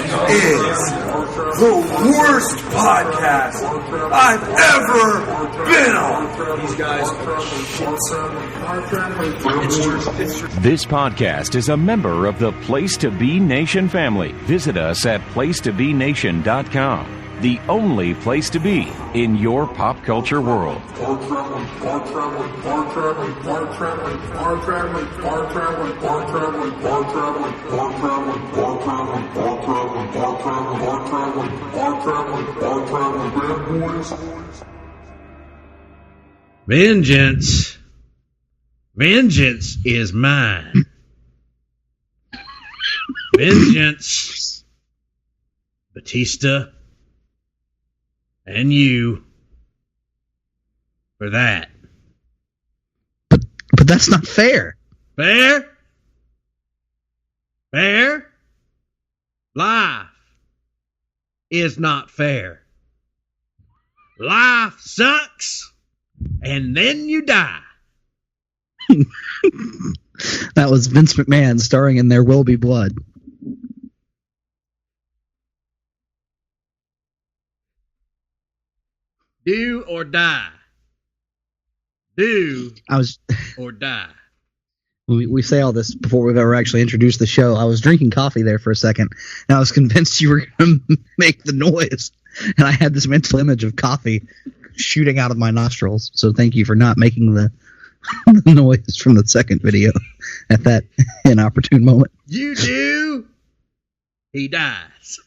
is the worst podcast I've ever been on. These guys are It's true. This podcast is a member of the Place to Be Nation family. Visit us at placetobenation.com. The only place to be in your pop culture world. Vengeance. Vengeance is mine. Vengeance. Batista. And you. For that. But that's not fair. Fair? Fair? Life is not fair. Life sucks, and then you die. That was Vince McMahon starring in There Will Be Blood. Do or die. Do or die. We say all this before we've ever actually introduced the show. I was drinking coffee there for a second, and I was convinced you were going to make the noise. And I had this mental image of coffee shooting out of my nostrils. So thank you for not making the noise from the second video at that inopportune moment. You do. He dies.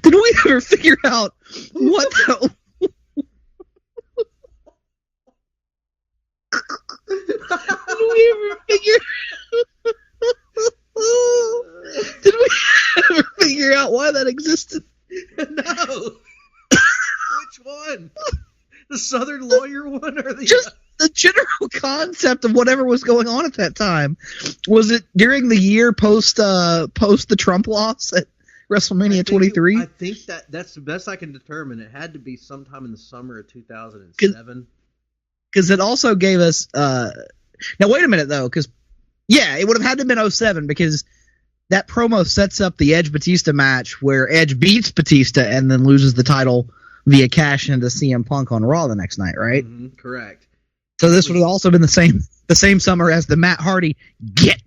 Did we ever figure out what the... Did we ever figure out why that existed? No. Which one? The Southern lawyer one or the... Just the general concept of whatever was going on at that time. Was it during the year post the Trump loss at WrestleMania 23? I think that's the best I can determine. It had to be sometime in the summer of 2007. Because it also gave us... now, wait a minute, though, because, yeah, it would have had to have been 2007, because that promo sets up the Edge-Batista match where Edge beats Batista and then loses the title via cash into CM Punk on Raw the next night, right? Mm-hmm, correct. So this would have also been the same summer as the Matt Hardy get.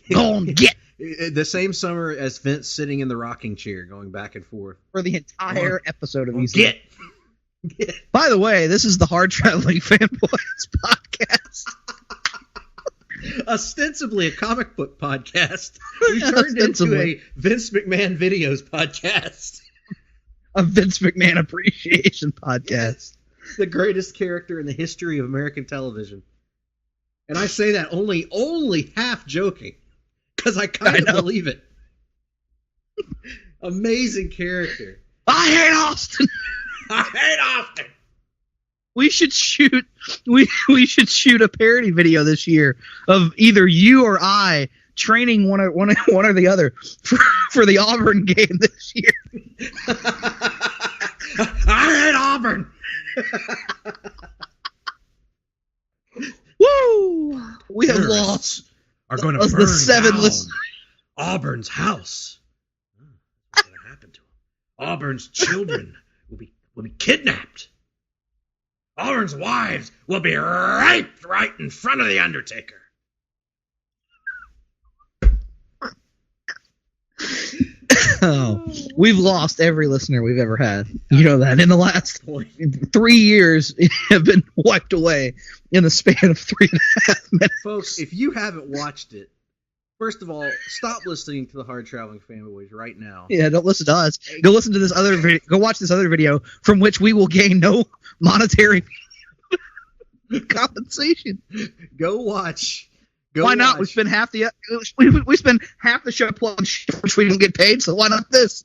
The same summer as Vince sitting in the rocking chair going back and forth. For the entire episode of EC. Get. By the way, this is the Hard-Traveling Fanboys podcast. Ostensibly a comic book podcast. We turned into a Vince McMahon videos podcast. A Vince McMahon appreciation podcast. Yes. The greatest character in the history of American television. And I say that only half joking. Because I kind of believe it. Amazing character. I hate Austin. I hate Austin. We should shoot a parody video this year of either you or I training one or the other for the Auburn game this year. I hate Auburn. Woo! We have lost. Are going to burn the seven down Auburn's house. What's going to happen to them? Auburn's children will be kidnapped. Auburn's wives will be raped right in front of the Undertaker. Oh, we've lost every listener we've ever had. You know that. In the last 3 years, have been wiped away in the span of 3.5 minutes. Folks, if you haven't watched it, first of all, stop listening to the Hard-Traveling Fanboys right now. Yeah, don't listen to us. Go listen to this other video. Go watch this other video from which we will gain no monetary compensation. Go watch. Why not? We spend half the show plugging shit which we don't get paid, so why not this?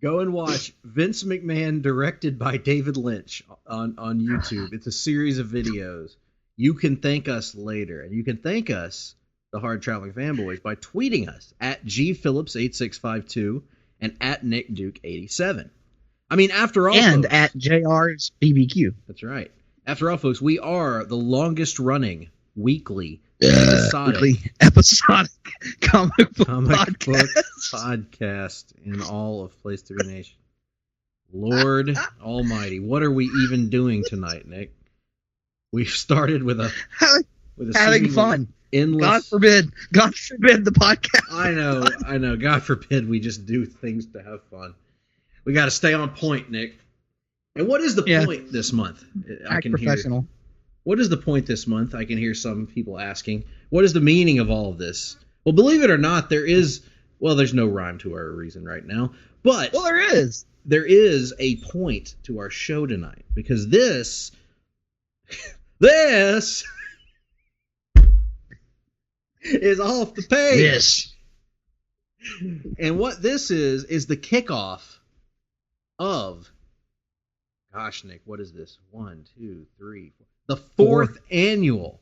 Go and watch Vince McMahon directed by David Lynch on YouTube. It's a series of videos. You can thank us later, and you can thank us, the Hard-Traveling Fanboys, by tweeting us at gphillips8652 and at nickduke87. I mean, after all, and folks, at JR's BBQ. That's right. After all, folks, we are the longest running weekly episodic comic book podcast in all of Place to Be Nation. Lord Almighty, what are we even doing tonight, Nick? We've started with a having fun. Endless. God forbid the podcast. I know. God forbid we just do things to have fun. We got to stay on point, Nick. And what is the point this month? Professional. What is the point this month? I can hear some people asking. What is the meaning of all of this? Well, believe it or not, there's no rhyme to our reason right now. But there is. There is a point to our show tonight, because this is off the page. Yes. And what this is the kickoff of, gosh, Nick, what is this? 1, 2, 3, 4. The fourth annual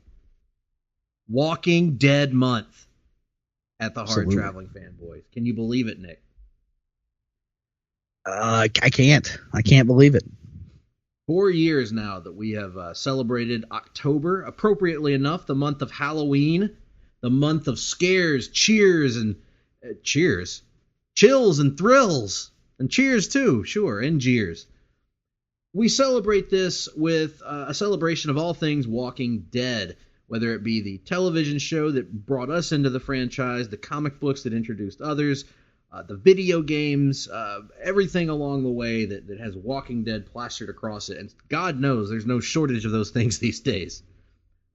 Walking Dead month at the Hard-Traveling Fanboys. Can you believe it, Nick? I can't. I can't believe it. 4 years now that we have celebrated October, appropriately enough, the month of Halloween, the month of scares, cheers, and chills and thrills, and cheers too, sure, and jeers. We celebrate this with a celebration of all things Walking Dead, whether it be the television show that brought us into the franchise, the comic books that introduced others, the video games, everything along the way that has Walking Dead plastered across it. And God knows there's no shortage of those things these days.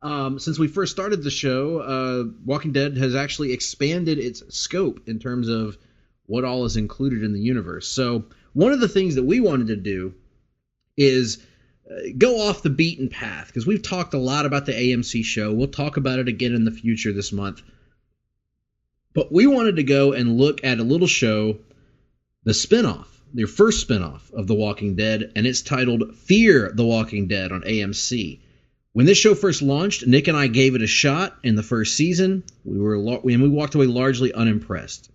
Since we first started the show, Walking Dead has actually expanded its scope in terms of what all is included in the universe. So one of the things that we wanted to do is go off the beaten path, because we've talked a lot about the AMC show. We'll talk about it again in the future this month. But we wanted to go and look at a little show, the spinoff, their first spinoff of The Walking Dead, and it's titled Fear the Walking Dead on AMC. When this show first launched, Nick and I gave it a shot in the first season. We walked away largely unimpressed.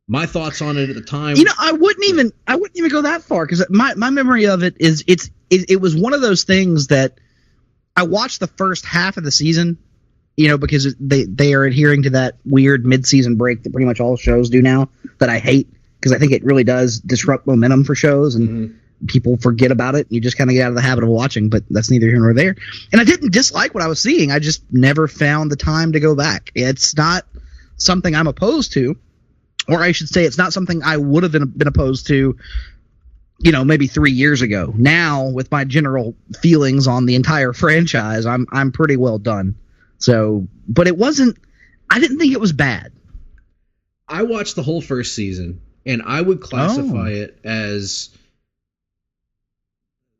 My thoughts on it at the time, I wouldn't even go that far, because my memory of it is it was one of those things that I watched the first half of the season, because they are adhering to that weird mid-season break that pretty much all shows do now, that I hate, because I think it really does disrupt momentum for shows, and people forget about it. You just kind of get out of the habit of watching, but that's neither here nor there. And I didn't dislike what I was seeing. I just never found the time to go back. It's not something I'm opposed to, or I should say it's not something I would have been opposed to, maybe 3 years ago. Now, with my general feelings on the entire franchise, I'm pretty well done. So, but I didn't think it was bad. I watched the whole first season, and I would classify it as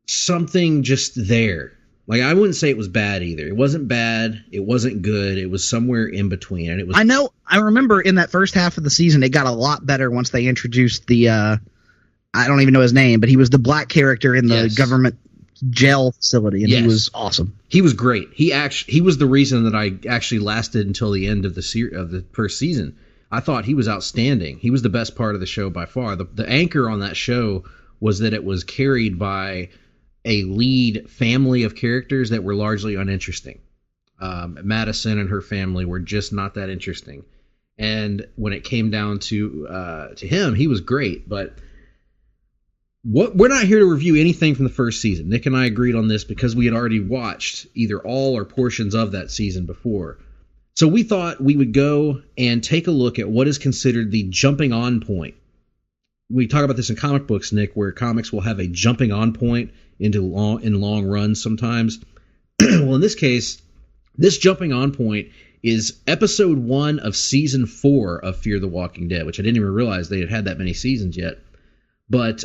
something just there. Like, I wouldn't say it was bad either. It wasn't bad. It wasn't good. It was somewhere in between. And it was. I remember in that first half of the season, it got a lot better once they introduced the, I don't even know his name, but he was the black character in the government jail facility, and he was awesome. He was great. He was the reason that I actually lasted until the end of the first season. I thought he was outstanding. He was the best part of the show by far. The anchor on that show was that it was carried by a lead family of characters that were largely uninteresting. Madison and her family were just not that interesting. And when it came down to him, he was great. But we're not here to review anything from the first season. Nick and I agreed on this because we had already watched either all or portions of that season before. So we thought we would go and take a look at what is considered the jumping on point. We talk about this in comic books, Nick, where comics will have a jumping on point in long runs sometimes. Well, in this case, this jumping on point is episode 1 of season 4 of Fear the Walking Dead, which I didn't even realize they had that many seasons yet. But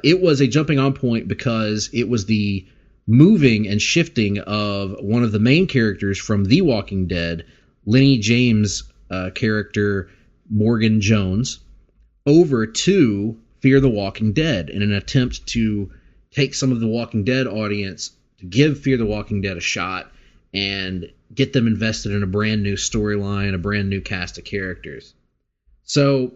it was a jumping on point because it was the moving and shifting of one of the main characters from The Walking Dead, Lennie James' character Morgan Jones, over to Fear the Walking Dead in an attempt to take some of the Walking Dead audience to give Fear the Walking Dead a shot and get them invested in a brand new storyline, a brand new cast of characters. So,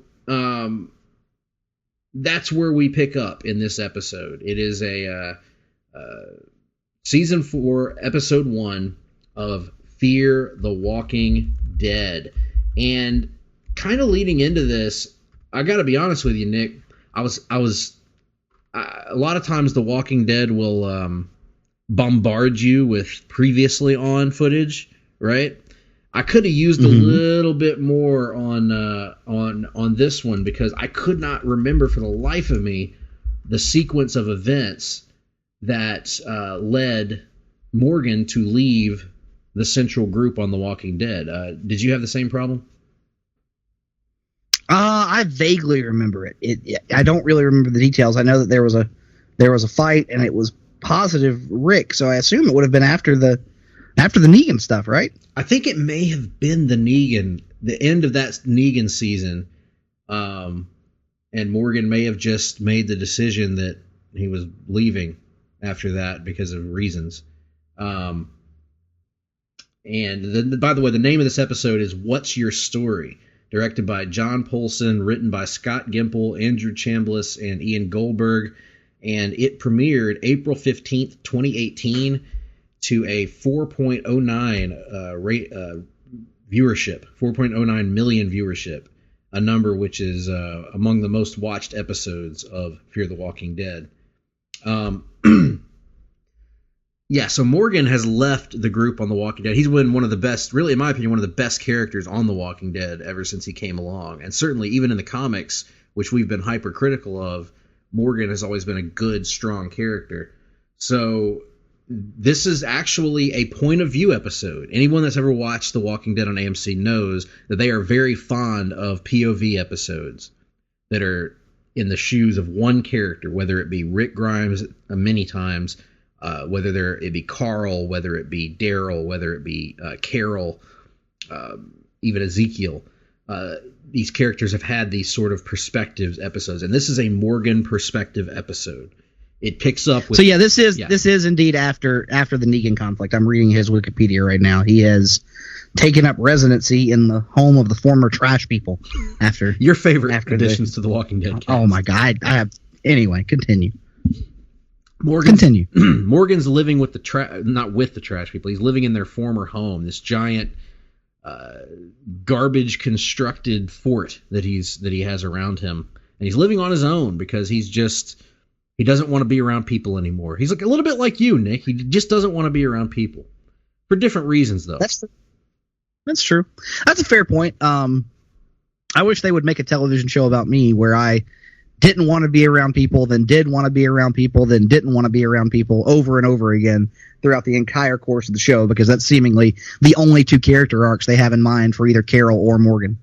that's where we pick up in this episode. It is a season 4, episode 1 of Fear the Walking Dead. And kind of leading into this, I got to be honest with you, Nick. I was a lot of times The Walking Dead will bombard you with previously on footage, right? I could have used a little bit more on this one because I could not remember for the life of me the sequence of events that led Morgan to leave the central group on The Walking Dead. Did you have the same problem? I vaguely remember it. I don't really remember the details. I know that there was a fight and it was positive Rick, so I assume it would have been after the Negan stuff, right? I think it may have been the end of that Negan season, and Morgan may have just made the decision that he was leaving after that because of reasons. And by the way, the name of this episode is What's Your Story? Directed by John Polson, written by Scott Gimple, Andrew Chambliss, and Ian Goldberg. And it premiered April 15th, 2018 to a 4.09 viewership, 4.09 million viewership, a number which is among the most watched episodes of Fear the Walking Dead. Yeah, so Morgan has left the group on The Walking Dead. He's been one of the best, really in my opinion, one of the best characters on The Walking Dead ever since he came along. And certainly even in the comics, which we've been hypercritical of, Morgan has always been a good, strong character. So this is actually a point of view episode. Anyone that's ever watched The Walking Dead on AMC knows that they are very fond of POV episodes that are in the shoes of one character, whether it be Rick Grimes many times, whether it be Carl, whether it be Daryl, whether it be Carol, even Ezekiel. These characters have had these sort of perspectives episodes, and this is a Morgan perspective episode. It picks up with... So yeah, this is indeed after the Negan conflict. I'm reading his Wikipedia right now. He has taken up residency in the home of the former trash people after... Your favorite additions to The Walking Dead cast. Oh my God. I have... Anyway, continue. Continue. Morgan's living with not with the trash people. He's living in their former home, this giant garbage constructed fort that he has around him, and he's living on his own because he doesn't want to be around people anymore. He's like a little bit like you, Nick. He just doesn't want to be around people for different reasons, though. That's true. That's a fair point. I wish they would make a television show about me where I didn't want to be around people, then did want to be around people, then didn't want to be around people over and over again throughout the entire course of the show, because that's seemingly the only two character arcs they have in mind for either Carol or Morgan.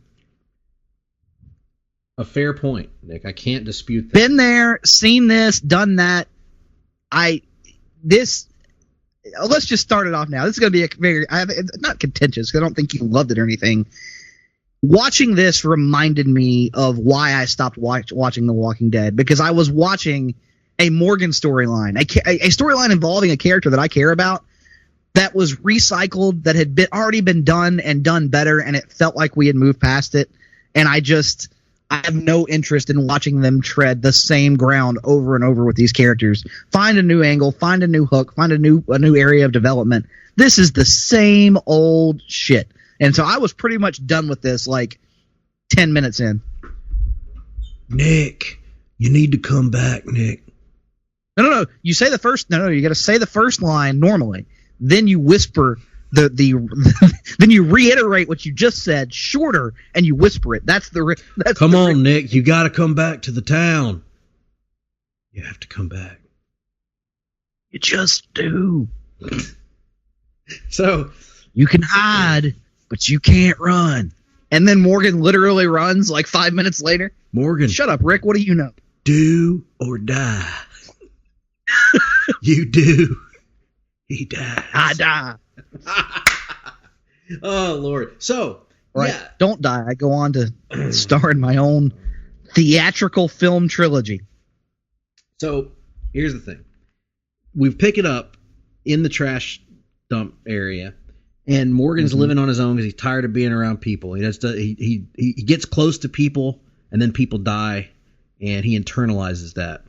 A fair point, Nick. I can't dispute that. Been there, seen this, done that. Let's just start it off now. This is going to be it's not contentious, because I don't think you loved it or anything. Watching this reminded me of why I stopped watching The Walking Dead, because I was watching a Morgan storyline, a storyline involving a character that I care about, that was recycled, that had already been done and done better, and it felt like we had moved past it. And I have no interest in watching them tread the same ground over and over with these characters. Find a new angle, find a new hook, find a new area of development. This is the same old shit. And so I was pretty much done with this like 10 minutes in. Nick, you need to come back, Nick. No. You say the first. No. You got to say the first line normally. Then you whisper then you reiterate what you just said shorter, and you whisper it. Come on, Nick. You got to come back to the town. You have to come back. You just do. So you can hide, but you can't run. And then Morgan literally runs like 5 minutes later. Morgan. Shut up, Rick. What do you know? Do or die. You do. He dies. I die. Oh, Lord. So, right. Yeah. Don't die. I go on to star in my own theatrical film trilogy. So, here's the thing. We pick it up in the trash dump area, and Morgan's living on his own because he's tired of being around people. He gets close to people, and then people die, and he internalizes that.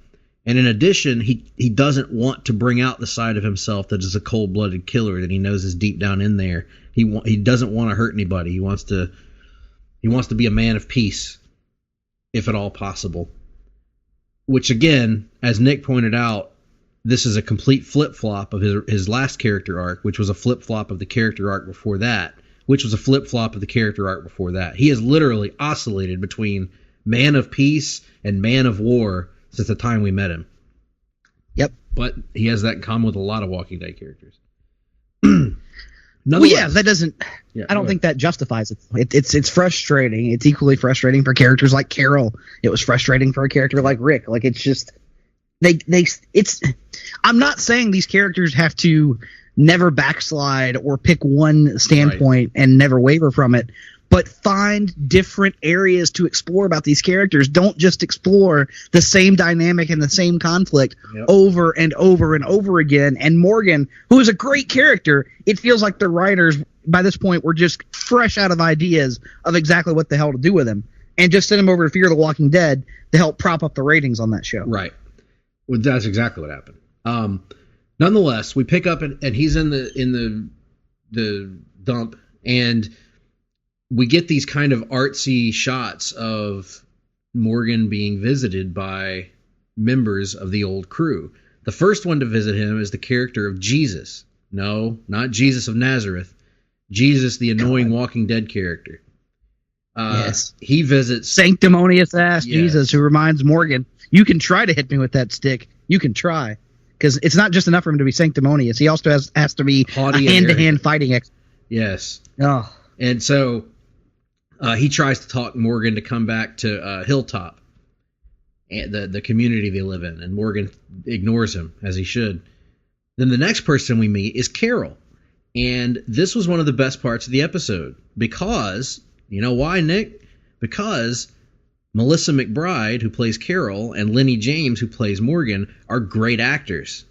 And in addition, he doesn't want to bring out the side of himself that is a cold-blooded killer that he knows is deep down in there. He doesn't want to hurt anybody. He wants to be a man of peace, if at all possible. Which again, as Nick pointed out, this is a complete flip-flop of his last character arc, which was a flip-flop of the character arc before that, which was a flip-flop of the character arc before that. He has literally oscillated between man of peace and man of war since the time we met him. Yep. But he has that in common with a lot of Walking Dead characters. Well, yeah, that doesn't. Yeah, I don't think that justifies it. It's frustrating. It's equally frustrating for characters like Carol. It was frustrating for a character like Rick. Like, it's just it's. I'm not saying these characters have to never backslide or pick one standpoint and never waver from it, but find different areas to explore about these characters. Don't just explore the same dynamic and the same conflict over and over and over again. And Morgan, who is a great character, it feels like the writers by this point were just fresh out of ideas of exactly what the hell to do with him, and just sent him over to Fear the Walking Dead to help prop up the ratings on that show. Right. Well, that's exactly what happened. Nonetheless, we pick up and he's in the dump, and we get these kind of artsy shots of Morgan being visited by members of the old crew. The first one to visit him is the character of Jesus. No, not Jesus of Nazareth. Jesus, the annoying Walking Dead character. Yes. He visits sanctimonious ass Jesus, who reminds Morgan, you can try to hit me with that stick. You can try. Because it's not just enough for him to be sanctimonious. He also has to be haughty, a hand-to-hand fighting expert. Yes. Oh. And so he tries to talk Morgan to come back to Hilltop, and the community they live in, and Morgan ignores him, as he should. Then the next person we meet is Carol. And this was one of the best parts of the episode, because, you know why, Nick? Because Melissa McBride, who plays Carol, and Lennie James, who plays Morgan, are great actors.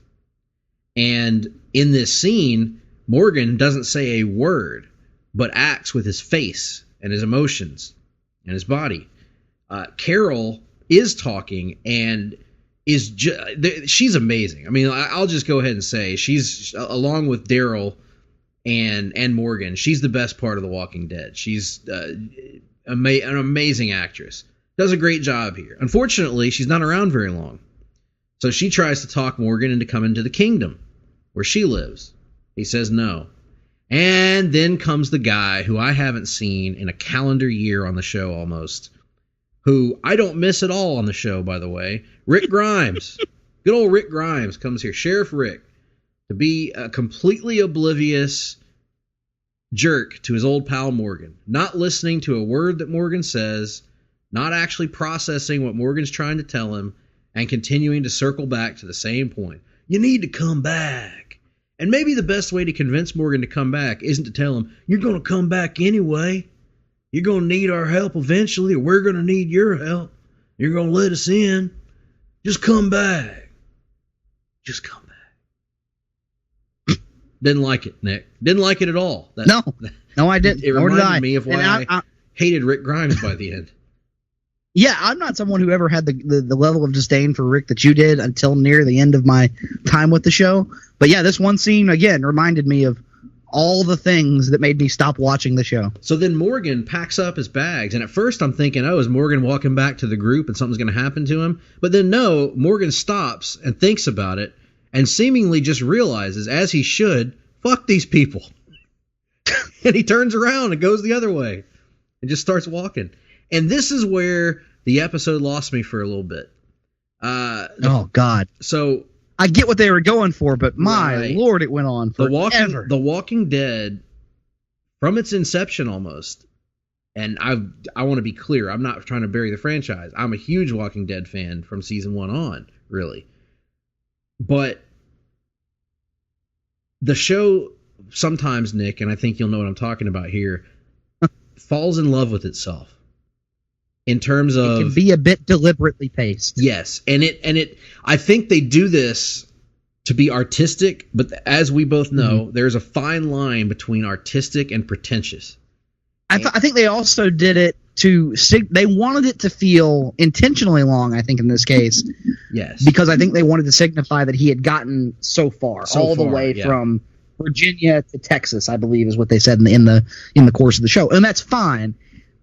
And in this scene, Morgan doesn't say a word, but acts with his face and his emotions and his body. Carol is talking and is she's amazing. I mean, I'll just go ahead and say she's, along with Daryl and Morgan, she's the best part of The Walking Dead. She's an amazing actress. Does a great job here. Unfortunately, she's not around very long. So she tries to talk Morgan into coming to the kingdom where she lives. He says no. And then comes the guy who I haven't seen in a calendar year on the show almost, who I don't miss at all on the show, by the way. Rick Grimes. Good old Rick Grimes comes here, Sheriff Rick, to be a completely oblivious jerk to his old pal Morgan, not listening to a word that Morgan says, not actually processing what Morgan's trying to tell him, and continuing to circle back to the same point. You need to come back. And maybe the best way to convince Morgan to come back isn't to tell him, you're going to come back anyway. You're going to need our help eventually, or we're going to need your help. You're going to let us in. Just come back. Just come back. Didn't like it, Nick. Didn't like it at all. No, I didn't. It reminded me of why I hated Rick Grimes by the end. Yeah, I'm not someone who ever had the level of disdain for Rick that you did until near the end of my time with the show. But yeah, this one scene, again, reminded me of all the things that made me stop watching the show. So then Morgan packs up his bags, and at first I'm thinking, oh, is Morgan walking back to the group and something's going to happen to him? But then no, Morgan stops and thinks about it and seemingly just realizes, as he should, fuck these people. And he turns around and goes the other way and just starts walking. And this is where the episode lost me for a little bit. Oh, God. So I get what they were going for, but my Lord, it went on forever. The Walking Dead, from its inception almost, and I want to be clear, I'm not trying to bury the franchise. I'm a huge Walking Dead fan from season 1 on, really. But the show sometimes, Nick, and I think you'll know what I'm talking about here, falls in love with itself. In terms of, it can be a bit deliberately paced. Yes, and it I think they do this to be artistic, but as we both know, there's a fine line between artistic and pretentious. I think they also did it they wanted it to feel intentionally long, I think, in this case. Yes. Because I think they wanted to signify that he had gotten so far, the way from Virginia to Texas, I believe is what they said in the course of the show. And that's fine,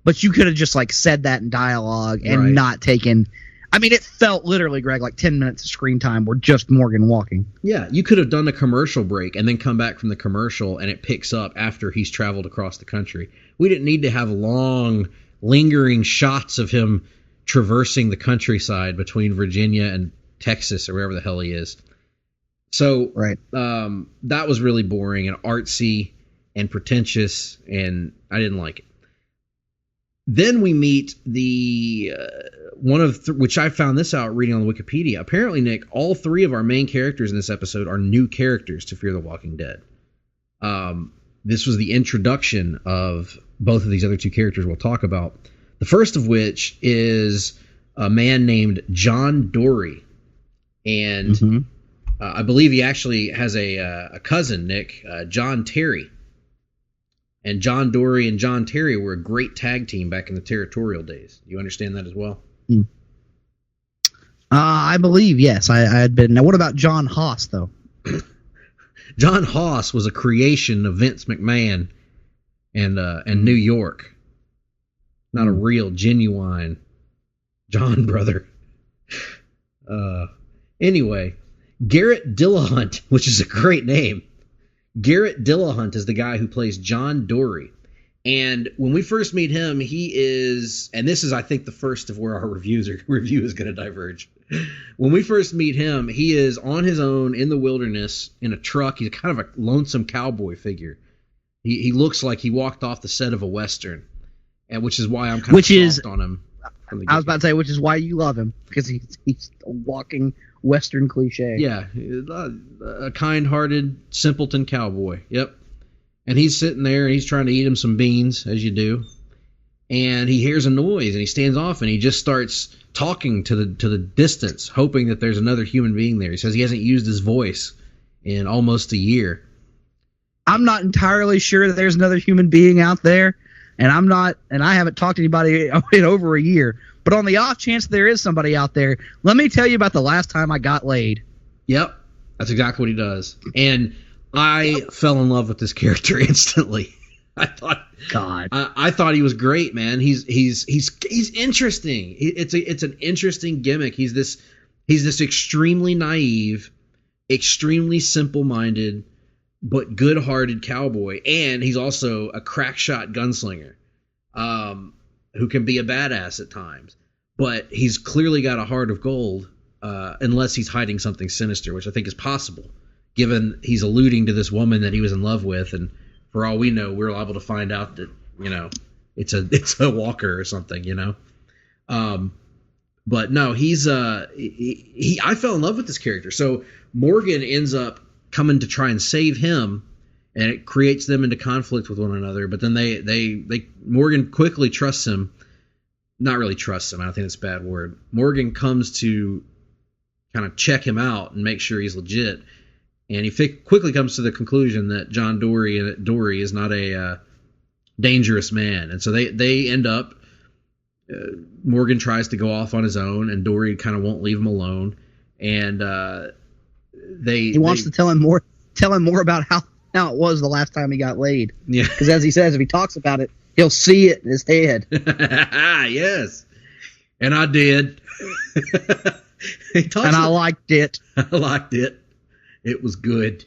but you could have just like said that in dialogue and not taken. I mean, it felt literally, Greg, like 10 minutes of screen time were just Morgan walking. Yeah, you could have done a commercial break and then come back from the commercial and it picks up after he's traveled across the country. We didn't need to have long, lingering shots of him traversing the countryside between Virginia and Texas or wherever the hell he is. So that was really boring and artsy and pretentious, and I didn't like it. Then we meet the which I found this out reading on the Wikipedia. Apparently, Nick, all three of our main characters in this episode are new characters to Fear the Walking Dead. This was the introduction of both of these other two characters we'll talk about. The first of which is a man named John Dory, and I believe he actually has a cousin, Nick, John Terry. And John Dory and John Terry were a great tag team back in the Territorial days. You understand that as well? I believe, yes. I had been. Now, what about John Haas, though? John Haas was a creation of Vince McMahon and New York. Not a real, genuine John brother. Anyway, Garrett Dillahunt, which is a great name. Garrett Dillahunt is the guy who plays John Dory. And when we first meet him, he is, and this is, I think, the first of where our review is going to diverge. When we first meet him, he is on his own in the wilderness in a truck. He's kind of a lonesome cowboy figure. He looks like he walked off the set of a Western, and which is why I'm kind of soft on him. I was about to say, which is why you love him, because he's a walking Western cliche. Yeah, a kind-hearted simpleton cowboy. Yep. And he's sitting there and he's trying to eat him some beans, as you do. And he hears a noise and he stands off and he just starts talking to the distance, hoping that there's another human being there. He says he hasn't used his voice in almost a year. I'm not entirely sure that there's another human being out there, and I haven't talked to anybody in over a year. But on the off chance there is somebody out there, let me tell you about the last time I got laid. Yep, that's exactly what he does. And I fell in love with this character instantly. I thought he was great, man. He's interesting. It's an interesting gimmick. He's this extremely naive, extremely simple-minded, but good-hearted cowboy, and he's also a crack-shot gunslinger who can be a badass at times. But he's clearly got a heart of gold, unless he's hiding something sinister, which I think is possible, given he's alluding to this woman that he was in love with, and for all we know, we're liable to find out that, it's a walker or something, But no, I fell in love with this character. So Morgan ends up coming to try and save him, and it creates them into conflict with one another. But then Morgan quickly trusts him. Not really trusts him. I don't think that's a bad word. Morgan comes to kind of check him out and make sure he's legit. And he quickly comes to the conclusion that John Dory is not a dangerous man. And so they end up, Morgan tries to go off on his own, and Dory kind of won't leave him alone. And he wants to tell him more about how it was the last time he got laid. Yeah. Because as he says, if he talks about it, he'll see it in his head. Yes. And I did. I liked it. I liked it. It was good.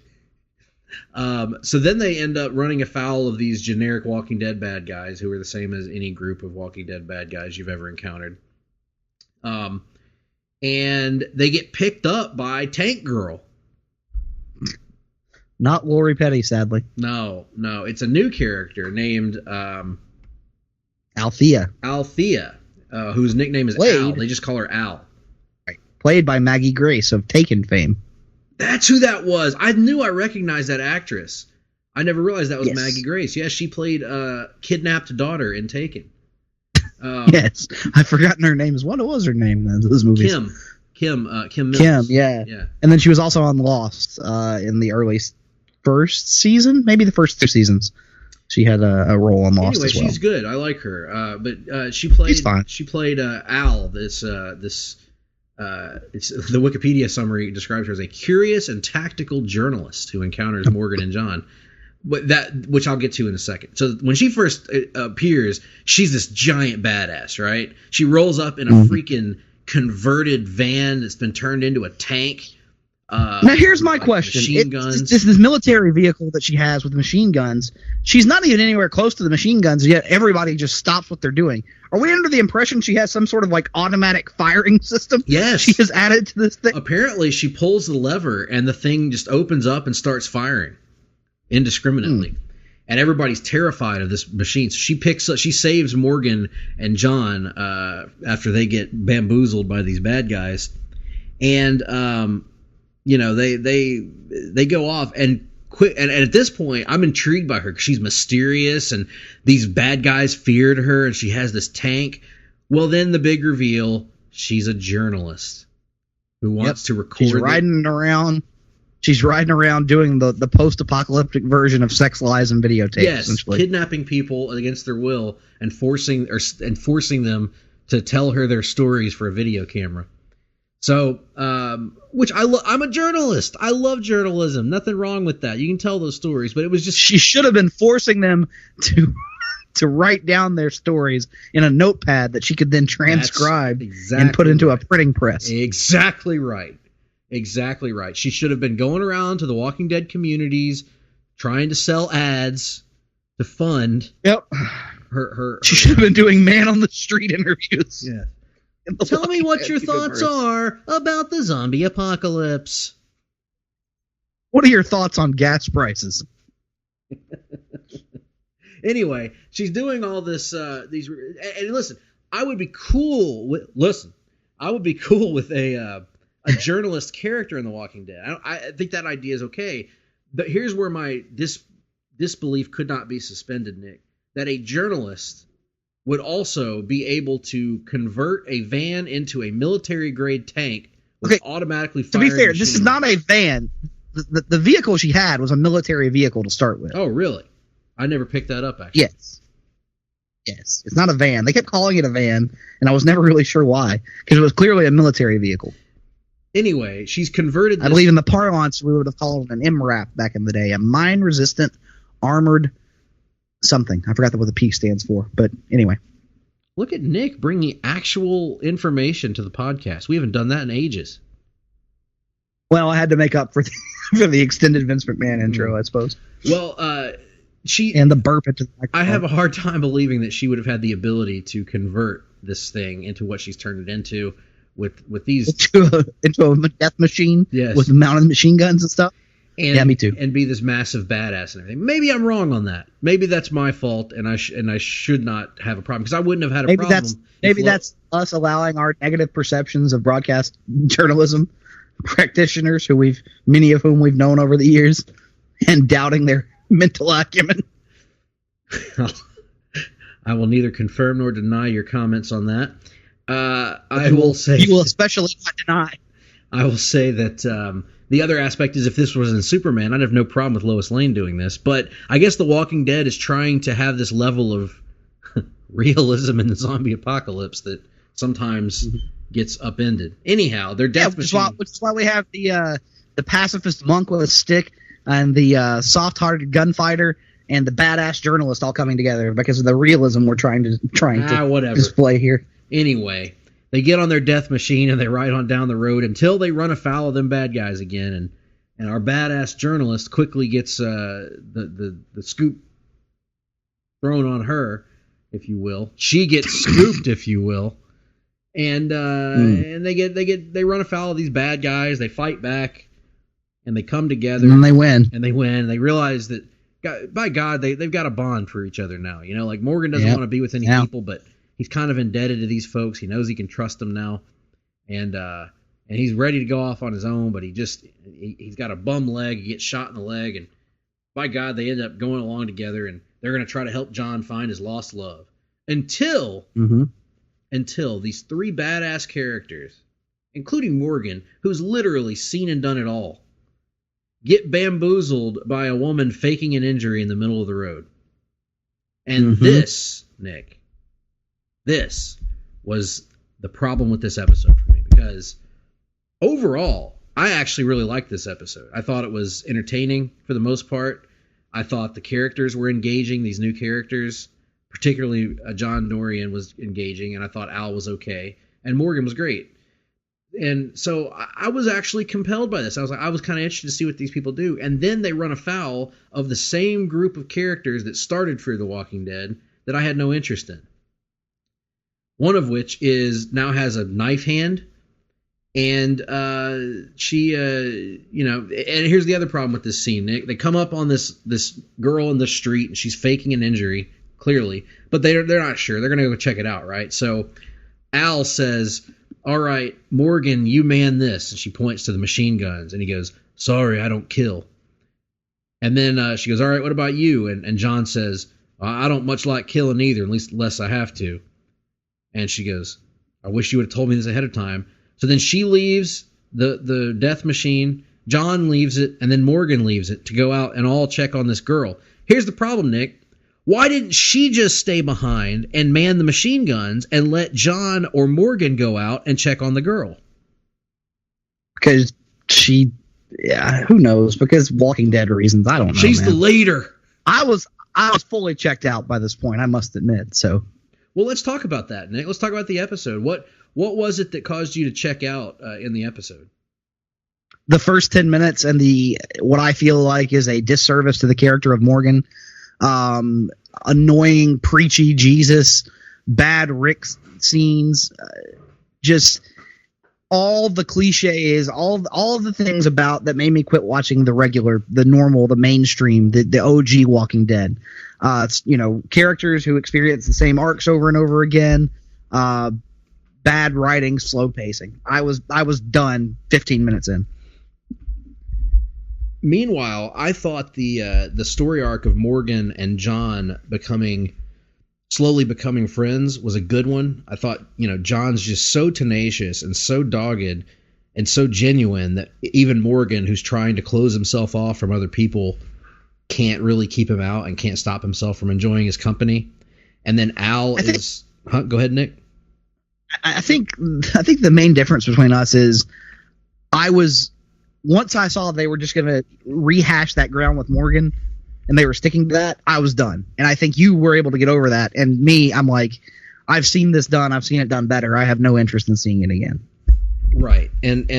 So then they end up running afoul of these generic Walking Dead bad guys who are the same as any group of Walking Dead bad guys you've ever encountered. And they get picked up by Tank Girl. Not Lori Petty, sadly. No. It's a new character named Althea. Whose nickname is Al. They just call her Al. Right. Played by Maggie Grace of Taken fame. That's who that was. I knew I recognized that actress. I never realized that was Maggie Grace. Yes, she played kidnapped daughter in Taken. Yes, I've forgotten her name. What was her name in those movies? Kim Mills. Kim, yeah. And then she was also on Lost in the early first season, maybe the first two seasons. she had a role on Lost anyway, as well. She's good. I like her. But she played. She's fine. She played Al. It's the Wikipedia summary describes her as a curious and tactical journalist who encounters Morgan and John. Which I'll get to in a second. So when she first appears, she's this giant badass, right? She rolls up in a freaking converted van that's been turned into a tank. Now here's my question: machine guns. It's this military vehicle that she has with machine guns. She's not even anywhere close to the machine guns yet. Everybody just stops what they're doing. Are we under the impression she has some sort of like automatic firing system? Yes, she has added to this thing. Apparently, she pulls the lever and the thing just opens up and starts firing indiscriminately. And everybody's terrified of this machine. So she saves Morgan and John after they get bamboozled by these bad guys. And they go off and quit. And at this point, I'm intrigued by her because she's mysterious and these bad guys feared her and she has this tank. Well, then the big reveal, she's a journalist who wants to record. She's riding around doing the post-apocalyptic version of Sex, Lies, and Videotapes. Yes, essentially. Kidnapping people against their will and forcing them to tell her their stories for a video camera. So, which I'm a journalist. I love journalism. Nothing wrong with that. You can tell those stories, but it was just she should have been forcing them to write down their stories in a notepad that she could then transcribe and put into a printing press. Exactly right. Exactly right. She should have been going around to the Walking Dead communities trying to sell ads to fund her She should have been doing man on the street interviews. Yeah. Tell me what your thoughts are about the zombie apocalypse. What are your thoughts on gas prices? Anyway, she's doing all this and listen, I would be cool with a journalist character in The Walking Dead. I think that idea is okay. But here's where my disbelief could not be suspended, Nick. That a journalist would also be able to convert a van into a military-grade tank with automatically firing. To be fair, this is not a van. The vehicle she had was a military vehicle to start with. Oh, really? I never picked that up, actually. Yes. It's not a van. They kept calling it a van, and I was never really sure why, because it was clearly a military vehicle. Anyway, she's converted this. I believe in the parlance, we would have called it an MRAP back in the day, a mine-resistant, armored something. I forgot what the P stands for, but anyway. Look at Nick bringing actual information to the podcast. We haven't done that in ages. Well, I had to make up for the extended Vince McMahon intro, I suppose. Well, and the burp into the microphone. I have a hard time believing that she would have had the ability to convert this thing into what she's turned it into with these into a death machine. Yes. With mounted machine guns and stuff. And, me too. And be this massive badass and everything. Maybe I'm wrong on that. Maybe that's my fault, and I should not have a problem because I wouldn't have had a problem. Maybe that's us allowing our negative perceptions of broadcast journalism practitioners, many of whom we've known over the years, and doubting their mental acumen. I will neither confirm nor deny your comments on that. I will say you will especially not deny. I will say that. The other aspect is if this was in Superman, I'd have no problem with Lois Lane doing this. But I guess The Walking Dead is trying to have this level of realism in the zombie apocalypse that sometimes gets upended. Anyhow, their death machine. Which is why we have the pacifist monk with a stick and the soft-hearted gunfighter and the badass journalist all coming together because of the realism we're trying to display here. Anyway. They get on their death machine and they ride on down the road until they run afoul of them bad guys again. And our badass journalist quickly gets the scoop thrown on her, if you will. She gets scooped, if you will. And they run afoul of these bad guys. They fight back and they come together. And they win. And they win. They realize that, by God, they've got a bond for each other now. You know, like Morgan doesn't want to be with any people, but he's kind of indebted to these folks. He knows he can trust them now, and he's ready to go off on his own. But he's got a bum leg. He gets shot in the leg, and by God, they end up going along together, and they're going to try to help John find his lost love. Until these three badass characters, including Morgan, who's literally seen and done it all, get bamboozled by a woman faking an injury in the middle of the road. And this, Nick, this was the problem with this episode for me, because overall, I actually really liked this episode. I thought it was entertaining for the most part. I thought the characters were engaging, these new characters, particularly John Dorian was engaging, and I thought Al was okay, and Morgan was great. And so I was actually compelled by this. I was kind of interested to see what these people do. And then they run afoul of the same group of characters that started Fear the Walking Dead that I had no interest in. One of which now has a knife hand. And she, and here's the other problem with this scene, Nick. They come up on this girl in the street, and she's faking an injury, clearly. But they're not sure. They're going to go check it out, right? So Al says, all right, Morgan, you man this. And she points to the machine guns. And he goes, sorry, I don't kill. And then she goes, all right, what about you? And John says, I don't much like killing either, at least less I have to. And she goes, I wish you would have told me this ahead of time. So then she leaves the death machine. John leaves it. And then Morgan leaves it to go out and all check on this girl. Here's the problem, Nick. Why didn't she just stay behind and man the machine guns and let John or Morgan go out and check on the girl? Because who knows? Because Walking Dead reasons. I don't know. She's the leader. I was fully checked out by this point, I must admit. So, well, let's talk about that, Nick. Let's talk about the episode. What was it that caused you to check out in the episode? The first 10 minutes and what I feel like is a disservice to the character of Morgan. Annoying, preachy Jesus, bad Rick scenes, just all the cliches, all the things about that made me quit watching the normal, the mainstream, the OG Walking Dead. Characters who experience the same arcs over and over again, bad writing, slow pacing. I was done 15 minutes in. Meanwhile, I thought the story arc of Morgan and John slowly becoming friends was a good one. I thought, John's just so tenacious and so dogged and so genuine that even Morgan, who's trying to close himself off from other people, can't really keep him out and can't stop himself from enjoying his company. And then Al go ahead, Nick. I think the main difference between us is once I saw they were just going to rehash that ground with Morgan and they were sticking to that, I was done. And I think you were able to get over that. And me, I'm like, I've seen this done. I've seen it done better. I have no interest in seeing it again. Right. And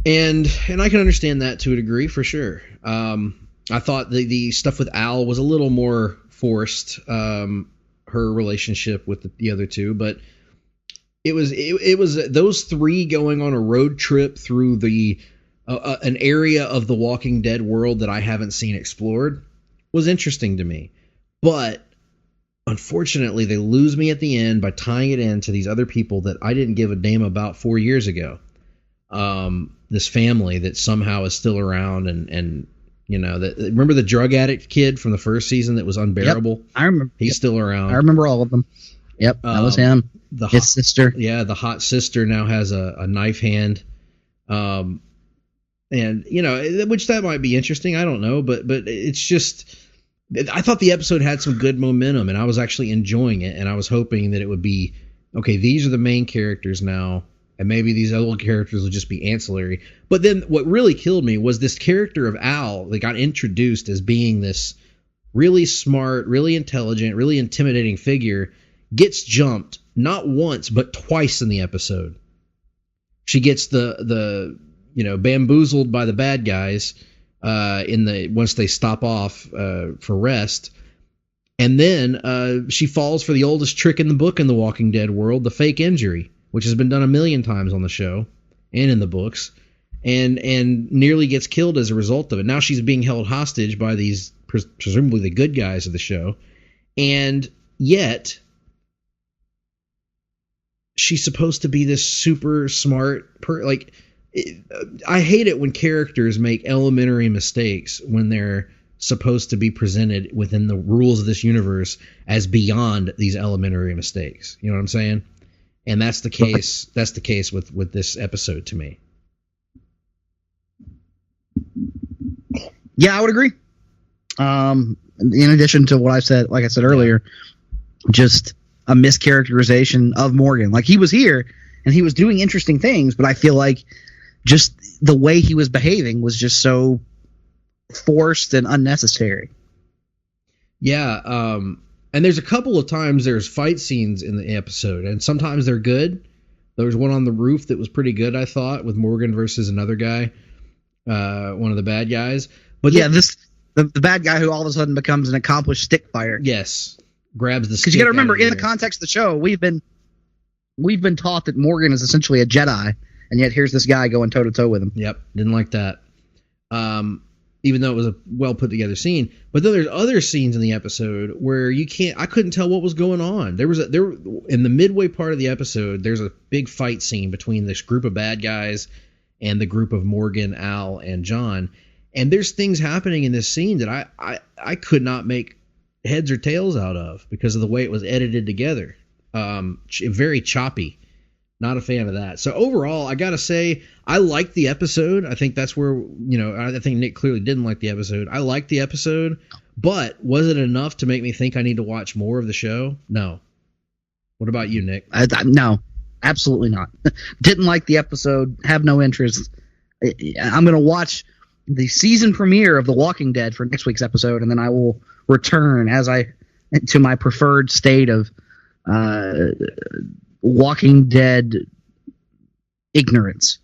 I can understand that to a degree for sure. I thought the stuff with Al was a little more forced, her relationship with the other two, but it was those three going on a road trip through an area of the Walking Dead world that I haven't seen explored was interesting to me. But unfortunately, they lose me at the end by tying it into these other people that I didn't give a damn about 4 years ago. This family that somehow is still around, and remember the drug addict kid from the first season that was unbearable? Yep, I remember. He's still around. I remember all of them. Yep, that was him. His sister. Yeah, the hot sister now has a knife hand. And which that might be interesting. I don't know, but it's just, I thought the episode had some good momentum, and I was actually enjoying it, and I was hoping that it would be, okay, these are the main characters now, and maybe these other characters will just be ancillary. But then what really killed me was this character of Al that got introduced as being this really smart, really intelligent, really intimidating figure, gets jumped not once but twice in the episode. She gets the bamboozled by the bad guys once they stop off for rest, and then she falls for the oldest trick in the book in the Walking Dead world, the fake injury, which has been done a million times on the show and in the books, and nearly gets killed as a result of it. Now she's being held hostage by these presumably the good guys of the show, and yet she's supposed to be this super smart I hate it when characters make elementary mistakes when they're supposed to be presented within the rules of this universe as beyond these elementary mistakes. You know what I'm saying? And that's the case. That's the case with this episode to me. Yeah, I would agree. In addition to what I said, like I said earlier, just a mischaracterization of Morgan. Like, he was here and he was doing interesting things, but I feel like just the way he was behaving was just so forced and unnecessary. Yeah, and there's a couple of times there's fight scenes in the episode, and sometimes they're good. There was one on the roof that was pretty good, I thought, with Morgan versus another guy, one of the bad guys. But yeah, the bad guy who all of a sudden becomes an accomplished stick fighter. Yes, grabs the stick. Because you got to remember, in the context of the show, we've been taught that Morgan is essentially a Jedi, and yet here's this guy going toe to toe with him. Yep, didn't like that. Even though it was a well put together scene, but then there's other scenes in the episode where I couldn't tell what was going on. There in the midway part of the episode, there's a big fight scene between this group of bad guys and the group of Morgan, Al, and John. And there's things happening in this scene that I could not make heads or tails out of because of the way it was edited together. Very choppy. Not a fan of that. So overall, I gotta say, I liked the episode. I think that's where, I think Nick clearly didn't like the episode. I liked the episode, but was it enough to make me think I need to watch more of the show? No. What about you, Nick? No, absolutely not. Didn't like the episode. Have no interest. I'm gonna watch the season premiere of The Walking Dead for next week's episode, and then I will return to my preferred state of Walking Dead ignorance.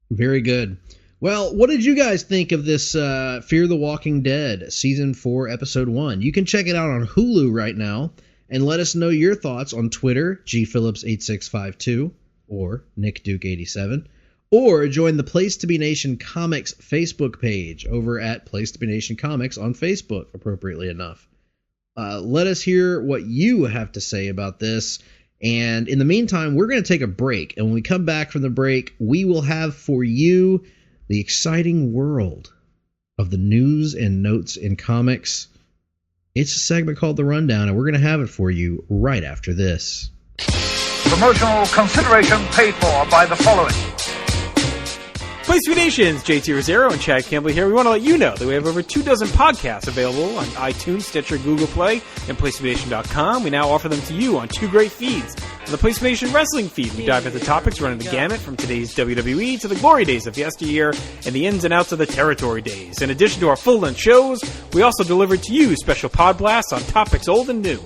Very good. Well, what did you guys think of this Fear the Walking Dead Season 4, Episode 1? You can check it out on Hulu right now, and let us know your thoughts on Twitter, gphillips8652, or nickduke87, or join the Place to Be Nation Comics Facebook page over at Place to Be Nation Comics on Facebook, appropriately enough. Let us hear what you have to say about this. And in the meantime, we're going to take a break. And when we come back from the break, we will have for you the exciting world of the news and notes in comics. It's a segment called The Rundown, and we're going to have it for you right after this. Promotional consideration paid for by the following. Place to Be Nations, JT Rosero and Chad Campbell here. We want to let you know that we have over 24 podcasts available on iTunes, Stitcher, Google Play, and PlaceToBeNation.com. We now offer them to you on two great feeds. On the Place to Be Nation Wrestling feed, we dive into topics running the gamut from today's WWE to the glory days of yesteryear and the ins and outs of the territory days. In addition to our full-length shows, we also deliver to you special pod blasts on topics old and new.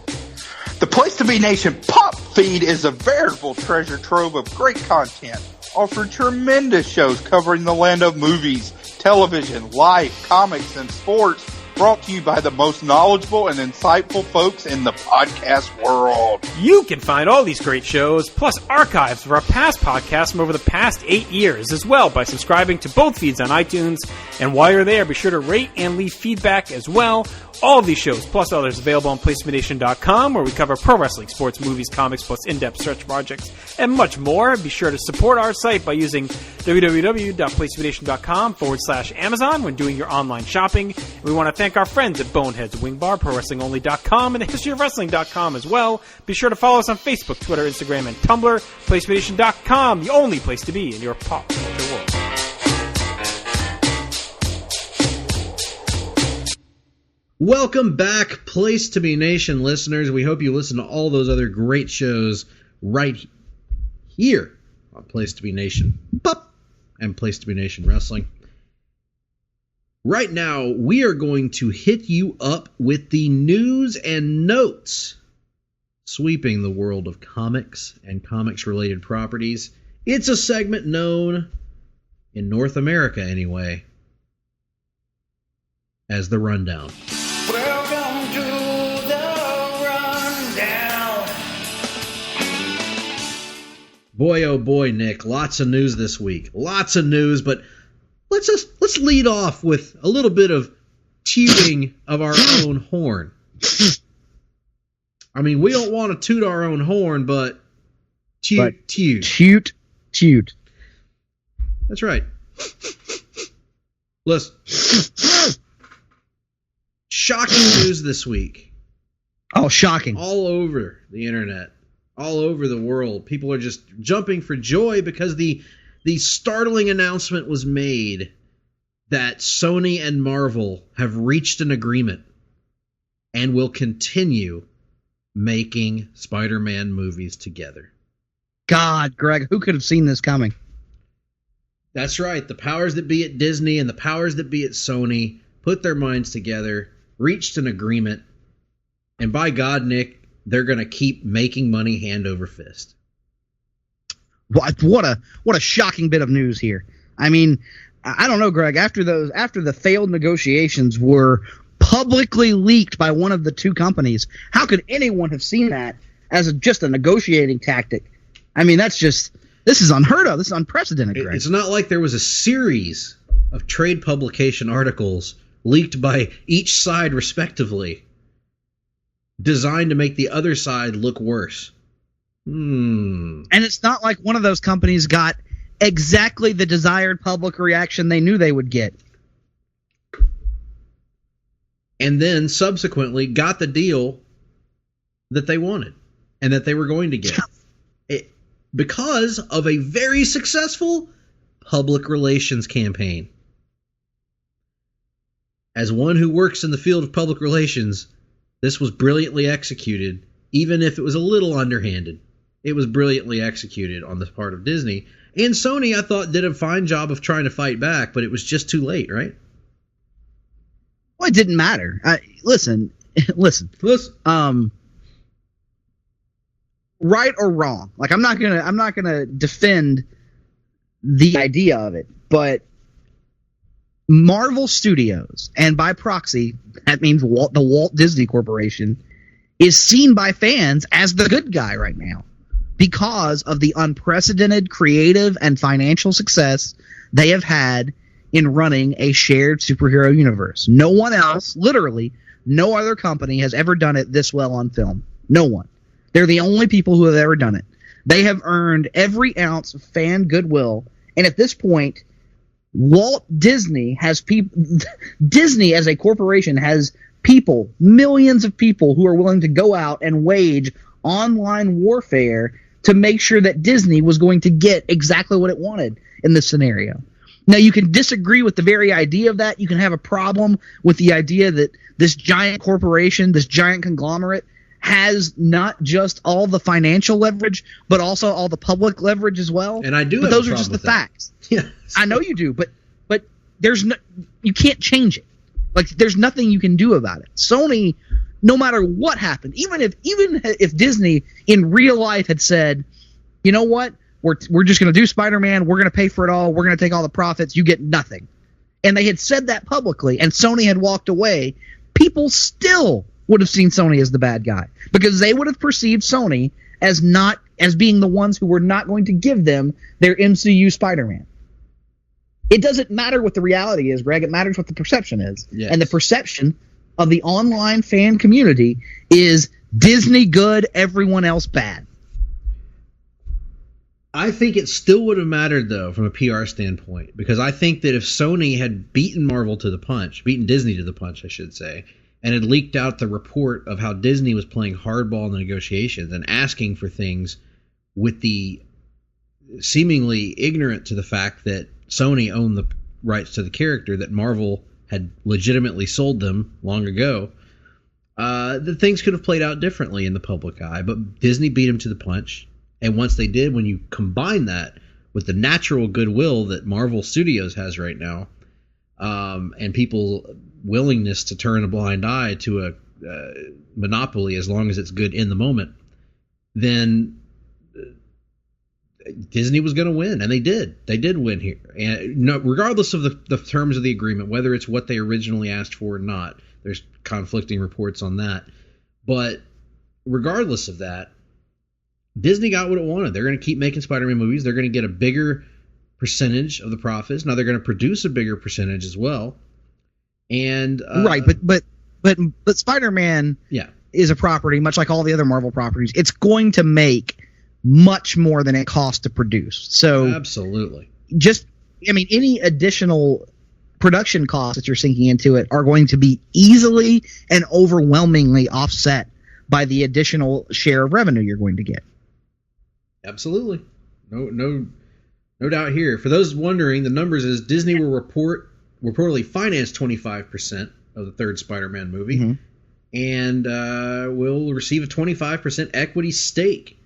The Place to Be Nation Pop feed is a veritable treasure trove of great content. Offer tremendous shows covering the land of movies, television, life, comics, and sports, brought to you by the most knowledgeable and insightful folks in the podcast world. You can find all these great shows, plus archives of our past podcasts from over the past 8 years as well by subscribing to both feeds on iTunes. And while you're there, be sure to rate and leave feedback as well. All of these shows, plus others, available on PlaceToBeNation.com, where we cover pro wrestling, sports, movies, comics, plus in-depth search projects, and much more. Be sure to support our site by using www.PlaceToBeNation.com/Amazon when doing your online shopping. And we want to thank our friends at Boneheads, Wing Bar, ProWrestlingOnly.com, and HistoryOfWrestling.com as well. Be sure to follow us on Facebook, Twitter, Instagram, and Tumblr. PlaceToBeNation.com, the only place to be in your pop culture world. Welcome back, Place to Be Nation listeners. We hope you listen to all those other great shows right here on Place to Be Nation Pop and Place to Be Nation Wrestling. Right now, we are going to hit you up with the news and notes sweeping the world of comics and comics-related properties. It's a segment known, in North America anyway, as The Rundown. Welcome to the Rundown. Boy, oh boy, Nick, lots of news this week. Lots of news, but let's lead off with a little bit of tooting of our own horn. I mean, we don't want to toot our own horn, but toot. Toot. That's right. Listen. Shocking news this week. Oh, shocking. All over the internet. All over the world. People are just jumping for joy because the startling announcement was made that Sony and Marvel have reached an agreement and will continue making Spider-Man movies together. God, Greg, who could have seen this coming? That's right. The powers that be at Disney and the powers that be at Sony put their minds together, reached an agreement, and by God, Nick, they're going to keep making money hand over fist. What a shocking bit of news here. I mean, I don't know, Greg. After the failed negotiations were publicly leaked by one of the two companies, how could anyone have seen that as just a negotiating tactic? I mean, this is unheard of. This is unprecedented, Greg. It's not like there was a series of trade publication articles leaked by each side respectively, designed to make the other side look worse. And it's not like one of those companies got exactly the desired public reaction they knew they would get. And then subsequently got the deal that they wanted and that they were going to get. Because of a very successful public relations campaign. As one who works in the field of public relations, this was brilliantly executed, even if it was a little underhanded. It was brilliantly executed on the part of Disney. And Sony, I thought, did a fine job of trying to fight back, but it was just too late, right? Well, it didn't matter. Listen. Right or wrong, like I'm not gonna defend the idea of it, but Marvel Studios, and by proxy, that means the Walt Disney Corporation, is seen by fans as the good guy right now because of the unprecedented creative and financial success they have had in running a shared superhero universe. No one else, literally, no other company has ever done it this well on film. No one. They're the only people who have ever done it. They have earned every ounce of fan goodwill, and at this point, Walt Disney has people. Disney as a corporation has people, millions of people who are willing to go out and wage online warfare to make sure that Disney was going to get exactly what it wanted in this scenario. Now, you can disagree with the very idea of that. You can have a problem with the idea that this giant corporation, this giant conglomerate, has not just all the financial leverage, but also all the public leverage as well. And I do. But those are just the facts. Yeah, I know you do, but there's no, you can't change it. Like, there's nothing you can do about it. Sony, no matter what happened, even if Disney in real life had said, you know what, we're just going to do Spider-Man, we're going to pay for it all, we're going to take all the profits, you get nothing, and they had said that publicly, and Sony had walked away, people still would have seen Sony as the bad guy, because they would have perceived Sony as being the ones who were not going to give them their MCU Spider-Man. It doesn't matter what the reality is, Greg. It matters what the perception is. Yes. And the perception of the online fan community is Disney good, everyone else bad. I think it still would have mattered, though, from a PR standpoint, because I think that if Sony had beaten Disney to the punch, I should say, and had leaked out the report of how Disney was playing hardball in the negotiations and asking for things with the seemingly ignorant to the fact that Sony owned the rights to the character, that Marvel had legitimately sold them long ago, the things could have played out differently in the public eye. But Disney beat them to the punch. And once they did, when you combine that with the natural goodwill that Marvel Studios has right now, and people's willingness to turn a blind eye to a monopoly as long as it's good in the moment, then Disney was going to win, and they did. They did win here, and regardless of the terms of the agreement, whether it's what they originally asked for or not. There's conflicting reports on that, but regardless of that, Disney got what it wanted. They're going to keep making Spider-Man movies. They're going to get a bigger percentage of the profits. Now they're going to produce a bigger percentage as well. And right, but Spider-Man, is a property much like all the other Marvel properties. It's going to make much more than it costs to produce. So absolutely, any additional production costs that you're sinking into it are going to be easily and overwhelmingly offset by the additional share of revenue you're going to get. Absolutely. No doubt here. For those wondering, the numbers is Disney will reportedly financed 25% of the third Spider-Man movie, and will receive a 25% equity stake.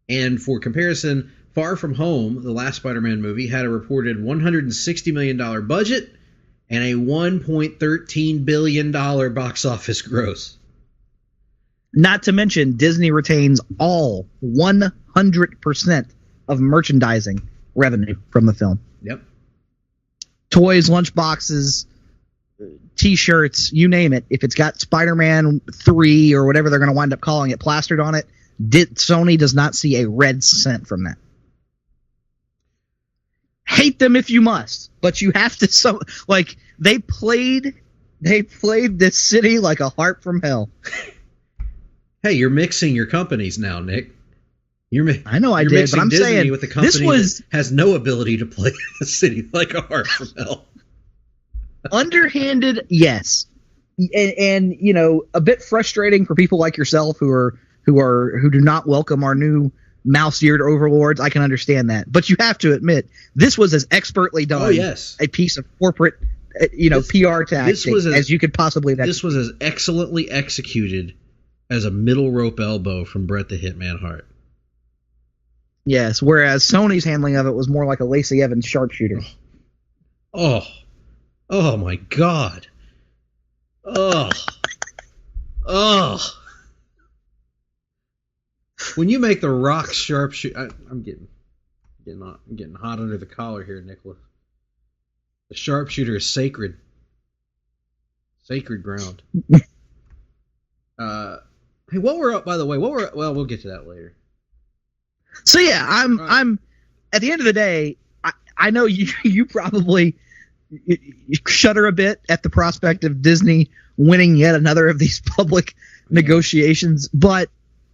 And for comparison, Far From Home, the last Spider-Man movie, had a reported $160 million budget and a $1.13 billion box office gross. Not to mention, Disney retains all 100% of merchandising revenue from the film. Yep. Toys, lunchboxes, T-shirts, you name it. If it's got Spider-Man 3 or whatever they're going to wind up calling it plastered on it, Sony does not see a red cent from that. Hate them if you must, but you have to. They played this city like a harp from hell. Hey, you're mixing your companies now, Nick. I know I you're did, mixing but I'm Disney saying with a company that has no ability to play the city like a harp from hell. Underhanded, yes, and a bit frustrating for people like yourself who do not welcome our new mouse-eared overlords. I can understand that, but you have to admit this was as expertly done. Oh, yes. A piece of corporate, PR tactic as you could possibly. This was as excellently executed as a middle rope elbow from Bret the Hitman Hart. Yes, whereas Sony's handling of it was more like a Lacey Evans sharpshooter. Oh my God. Oh. When you make the Rock sharpshooter, I'm getting hot under the collar here, Nicholas. The sharpshooter is sacred ground. Hey, we'll get to that later. So yeah, I'm at the end of the day, I know you probably shudder a bit at the prospect of Disney winning yet another of these public negotiations, but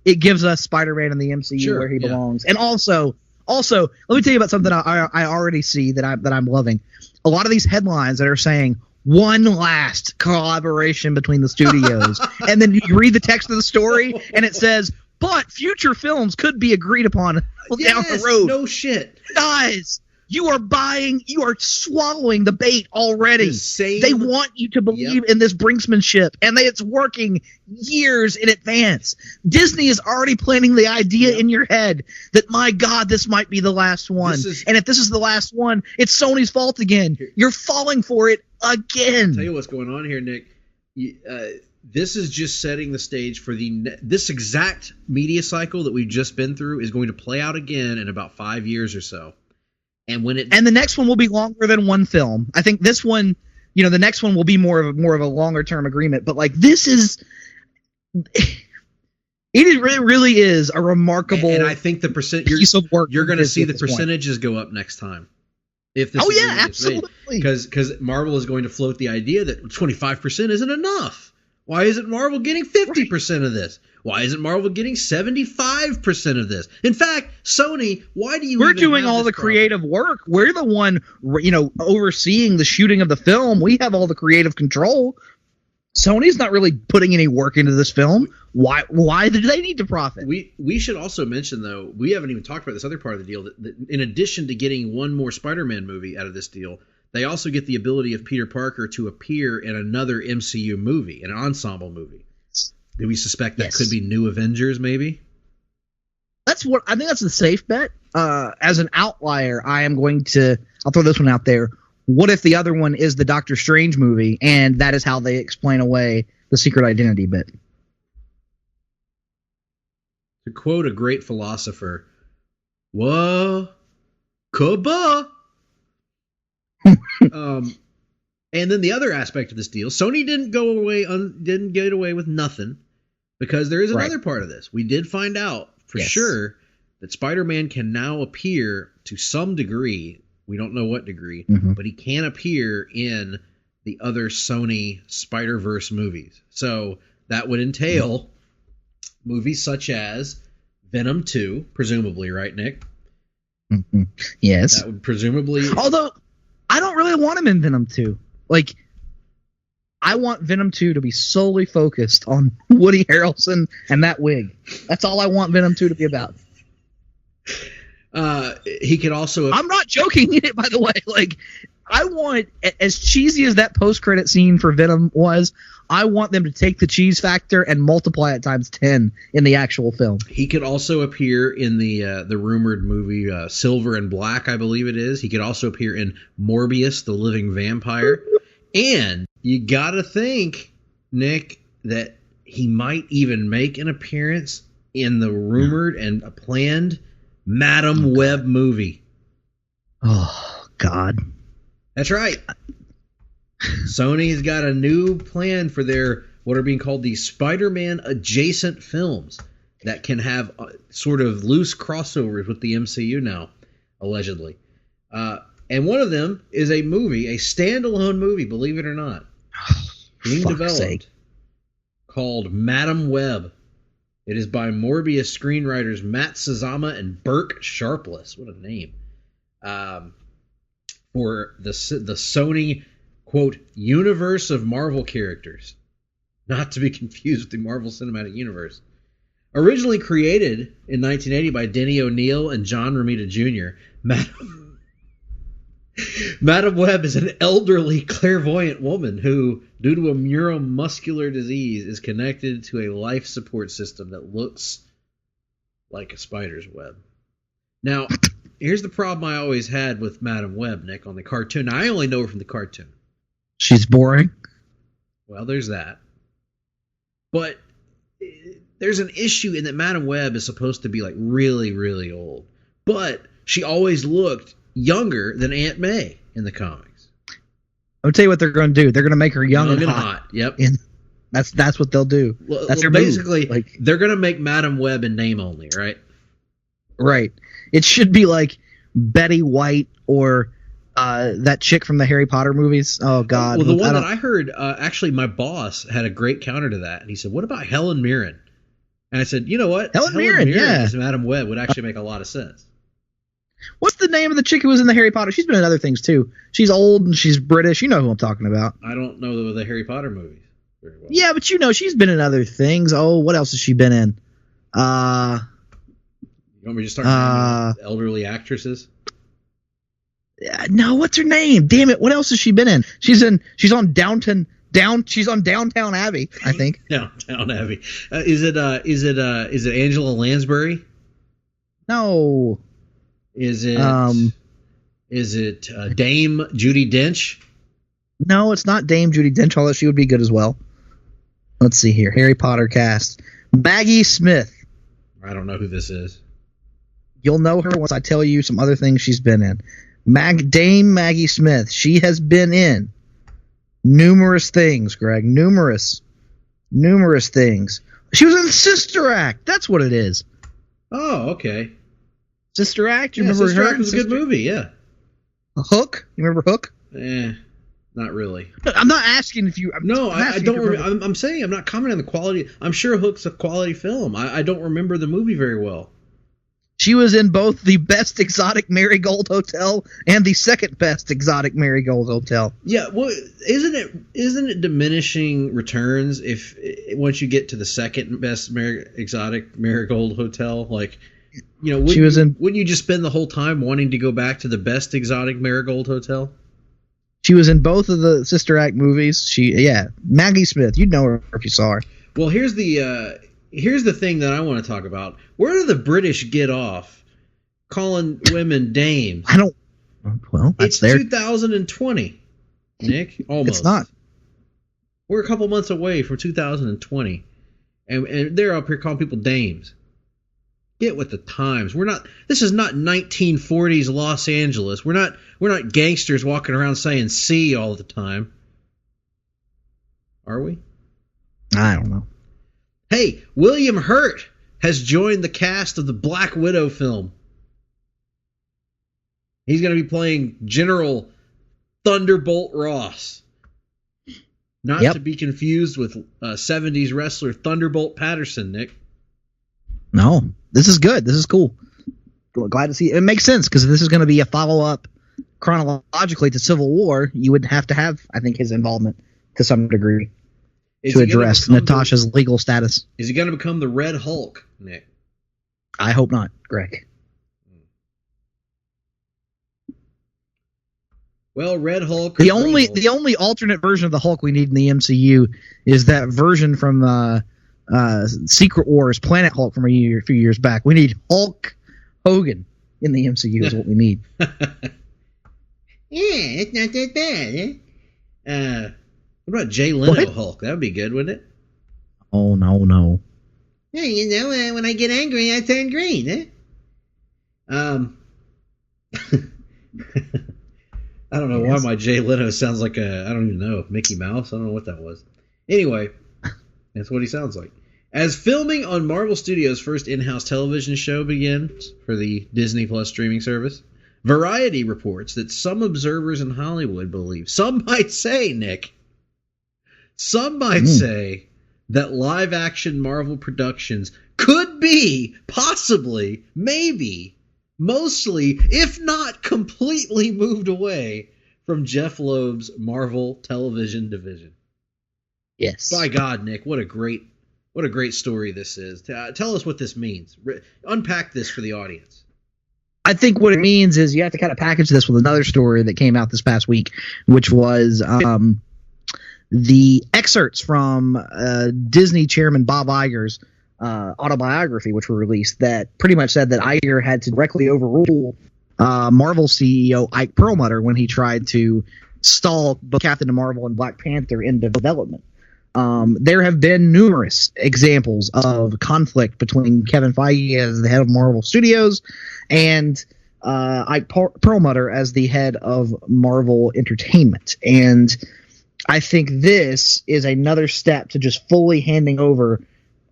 it gives us Spider-Man in the MCU where he belongs. And also, let me tell you about something I already see that I'm loving. A lot of these headlines that are saying one last collaboration between the studios, and then you read the text of the story, and it says, but future films could be agreed upon down the road. No shit. Guys, you are swallowing the bait already. They want you to believe in this brinksmanship, and it's working years in advance. Disney is already planting the idea in your head that, my God, this might be the last one. And if this is the last one, it's Sony's fault again. You're falling for it again. I'll tell you what's going on here, Nick. This is just setting the stage for this exact media cycle that we've just been through is going to play out again in about 5 years or so. And the next one will be longer than one film. I think this one, the next one will be more of a longer term agreement. But this is, really is a remarkable. And I think the piece of work you're going to see the percentages go up next time. If this absolutely. Because Marvel is going to float the idea that 25% isn't enough. Why isn't Marvel getting 50% of this? Why isn't Marvel getting 75% of this? In fact, Sony, why do you? We're doing all the creative work. We're the one, overseeing the shooting of the film. We have all the creative control. Sony's not really putting any work into this film. Why do they need to profit? We should also mention, though, we haven't even talked about this other part of the deal, that in addition to getting one more Spider-Man movie out of this deal, they also get the ability of Peter Parker to appear in another MCU movie, an ensemble movie. Do we suspect that could be New Avengers, maybe? I think that's the safe bet. As an outlier, I'll throw this one out there. What if the other one is the Doctor Strange movie, and that is how they explain away the secret identity bit? To quote a great philosopher, "Wah-kaba." And then the other aspect of this deal, Sony didn't get away with nothing, because there is another part of this. We did find out for sure that Spider-Man can now appear to some degree. We don't know what degree, but he can appear in the other Sony Spider-Verse movies. So that would entail movies such as Venom 2, presumably, right, Nick? Yes. That would presumably... Although, I don't really want him in Venom 2. I want Venom 2 to be solely focused on Woody Harrelson and that wig. That's all I want Venom 2 to be about. He could also... I'm not joking in it, by the way. I want, as cheesy as that post-credit scene for Venom was, I want them to take the cheese factor and multiply it times 10 in the actual film. He could also appear in the rumored movie Silver and Black, I believe it is. He could also appear in Morbius, the Living Vampire. And you gotta think, Nick, that he might even make an appearance in the rumored and planned Madam Web movie. Oh, God. That's right. Sony's got a new plan for their what are being called the Spider-Man adjacent films that can have sort of loose crossovers with the MCU now, allegedly. And one of them is a movie, a standalone movie, believe it or not, being developed called Madam Web. It is by Morbius screenwriters Matt Sazama and Burke Sharpless. What a name. For the Sony, quote, universe of Marvel characters. Not to be confused with the Marvel Cinematic Universe. Originally created in 1980 by Denny O'Neil and John Romita Jr., Madam Web is an elderly clairvoyant woman who, due to a neuromuscular disease, is connected to a life support system that looks like a spider's web. Now, here's the problem I always had with Madam Web, Nick, on the cartoon. Now, I only know her from the cartoon. She's boring. Well, there's that. But there's an issue in that Madam Web is supposed to be like really, really old. But she always looked younger than Aunt May in the comics. I'll tell you what they're going to do. They're going to make her young and hot. Yep. And that's what they'll do. That's their basically, move. They're going to make Madam Web in name only, right? Right. It should be like Betty White or that chick from the Harry Potter movies. Oh, God. Well, the one that I heard, actually, my boss had a great counter to that. And he said, what about Helen Mirren? And I said, you know what? Helen Mirren, yeah. As Madam Web would actually make a lot of sense. What's the name of the chick who was in the Harry Potter? She's been in other things, too. She's old and she's British. You know who I'm talking about. I don't know the Harry Potter movies very well. Yeah, but you know she's been in other things. Oh, what else has she been in? You want me to start naming elderly actresses? No, what's her name? Damn it! What else has she been in? She's on Downton Abbey, I think. Downtown Abbey. Is it Angela Lansbury? No. Is it Dame Judi Dench? No, it's not Dame Judi Dench, although she would be good as well. Let's see here. Harry Potter cast. Maggie Smith. I don't know who this is. You'll know her once I tell you some other things she's been in. Dame Maggie Smith. She has been in numerous things, Greg. Numerous things. She was in Sister Act. That's what it is. Oh, okay. Sister Act. You remember Sister her? Act was a good movie. Yeah. Hook. You remember Hook? Not really. I'm not asking if you. I don't remember. I'm saying I'm not commenting on the quality. I'm sure Hook's a quality film. I don't remember the movie very well. She was in both the Best Exotic Marigold Hotel and the Second Best Exotic Marigold Hotel. Yeah, well, isn't it diminishing returns if once you get to the Second Best Exotic Marigold Hotel? Like, you know, wouldn't you just spend the whole time wanting to go back to the Best Exotic Marigold Hotel? She was in both of the Sister Act movies. Maggie Smith. You'd know her if you saw her. Well, here's the thing that I want to talk about. Where do the British get off calling women dames? I don't. Well, it's 2020, Nick. Almost. It's not. We're a couple months away from 2020, and they're up here calling people dames. Get with the times. This is not 1940s Los Angeles. We're not gangsters walking around saying "C" all the time. Are we? I don't know. Hey, William Hurt has joined the cast of the Black Widow film. He's going to be playing General Thunderbolt Ross. Not to be confused with 70s wrestler Thunderbolt Patterson, Nick. No, this is good. This is cool. Glad to see it. It makes sense because this is going to be a follow-up chronologically to Civil War. You would have to have, I think, his involvement to some degree to address Natasha's legal status. Is he going to become the Red Hulk, Nick? I hope not, Greg. Well, Red Hulk. The only alternate version of the Hulk we need in the MCU is that version from Secret Wars, Planet Hulk from a few years back. We need Hulk Hogan in the MCU is what we need. Yeah, it's not that bad, eh? What about Jay Leno Hulk? That would be good, wouldn't it? Oh, no. Yeah, you know, when I get angry, I turn green, eh? I don't know why my Jay Leno sounds like I don't even know, Mickey Mouse? I don't know what that was. Anyway, that's what he sounds like. As filming on Marvel Studios' first in-house television show begins for the Disney Plus streaming service, Variety reports that some observers in Hollywood believe, some might say, Nick, say that live-action Marvel productions could be, possibly, maybe, mostly, if not completely moved away from Jeff Loeb's Marvel television division. Yes. By God, Nick, what a great story this is. Tell us what this means. Unpack this for the audience. I think what it means is you have to kind of package this with another story that came out this past week, which was the excerpts from Disney chairman Bob Iger's autobiography, which were released, that pretty much said that Iger had to directly overrule Marvel CEO Ike Perlmutter when he tried to stall both Captain Marvel and Black Panther into development. There have been numerous examples of conflict between Kevin Feige as the head of Marvel Studios and Ike Perlmutter as the head of Marvel Entertainment. And I think this is another step to just fully handing over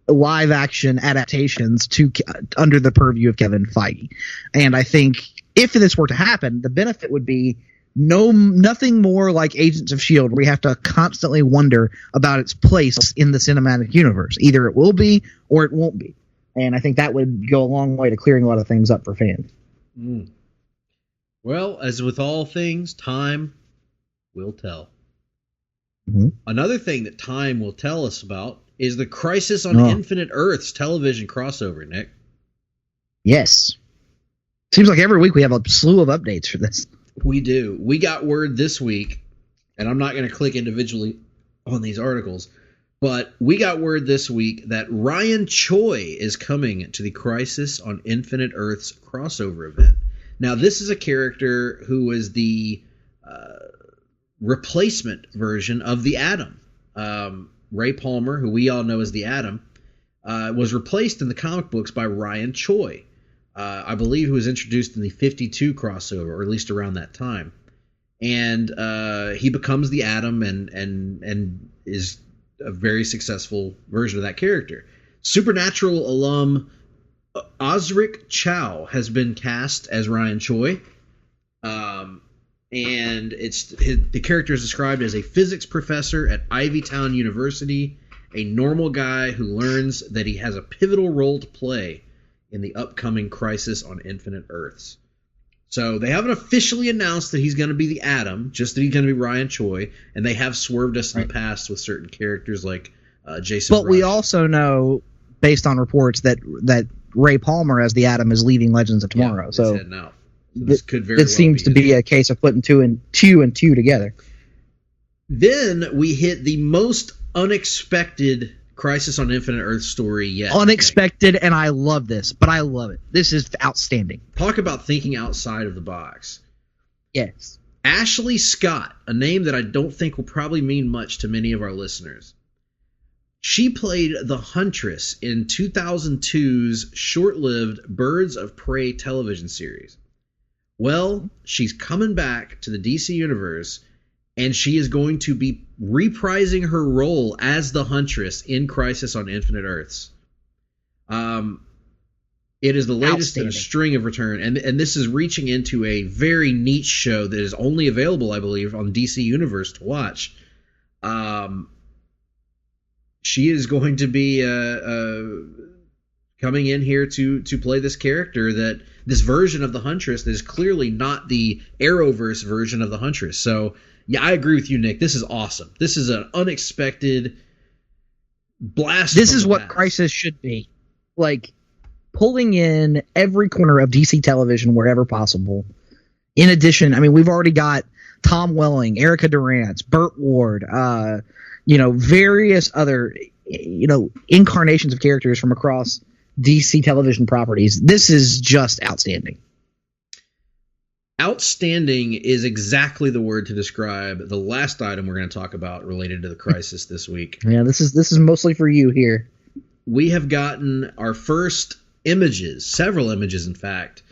live action adaptations to under the purview of Kevin Feige. And I think if this were to happen, the benefit would be nothing more like Agents of S.H.I.E.L.D., where we have to constantly wonder about its place in the cinematic universe. Either it will be or it won't be. And I think that would go a long way to clearing a lot of things up for fans. Well, as with all things, time will tell. Mm-hmm. Another thing that time will tell us about is the Crisis on Infinite Earths television crossover, Nick. Yes. Seems like every week we have a slew of updates for this. We do. We got word this week, and I'm not going to click individually on these articles, but we got word this week that Ryan Choi is coming to the Crisis on Infinite Earths crossover event. Now, this is a character who is the replacement version of the Atom. Ray Palmer, who we all know as the Atom, was replaced in the comic books by Ryan Choi. I believe he was introduced in the 52 crossover, or at least around that time. And he becomes the Atom and is a very successful version of that character. Supernatural alum Osric Chow has been cast as Ryan Choi. And the character is described as a physics professor at Ivytown University, a normal guy who learns that he has a pivotal role to play in the upcoming Crisis on Infinite Earths. So they haven't officially announced that he's going to be the Atom, just that he's going to be Ryan Choi, and they have swerved us in the past with certain characters like Jason But Rush. we also know, based on reports, that Ray Palmer as the Atom is leaving Legends of Tomorrow. Yeah, so heading out. So this could very it seems to be a case of putting two and two together. Then we hit the most unexpected Crisis on Infinite Earth story yet. Unexpected, and I love this, but I love it. This is outstanding. Talk about thinking outside of the box. Yes. Ashley Scott, a name that I don't think will probably mean much to many of our listeners. She played the Huntress in 2002's short-lived Birds of Prey television series. Well, she's coming back to the DC Universe, and she is going to be reprising her role as the Huntress in Crisis on Infinite Earths. It is the latest in a string of return, and this is reaching into a very niche show that is only available, I believe, on DC Universe to watch. She is going to be coming in here to play this character, this version of the Huntress that is clearly not the Arrowverse version of the Huntress. So, yeah, I agree with you, Nick. This is awesome. This is an unexpected blast. This is what Crisis should be. Like, pulling in every corner of DC television wherever possible. In addition, I mean, we've already got Tom Welling, Erica Durant, Burt Ward, various other, incarnations of characters from across DC television properties. This is just outstanding. Outstanding is exactly the word to describe the last item we're going to talk about related to the Crisis this week. Yeah, this is mostly for you here. We have gotten our first images, several images in fact,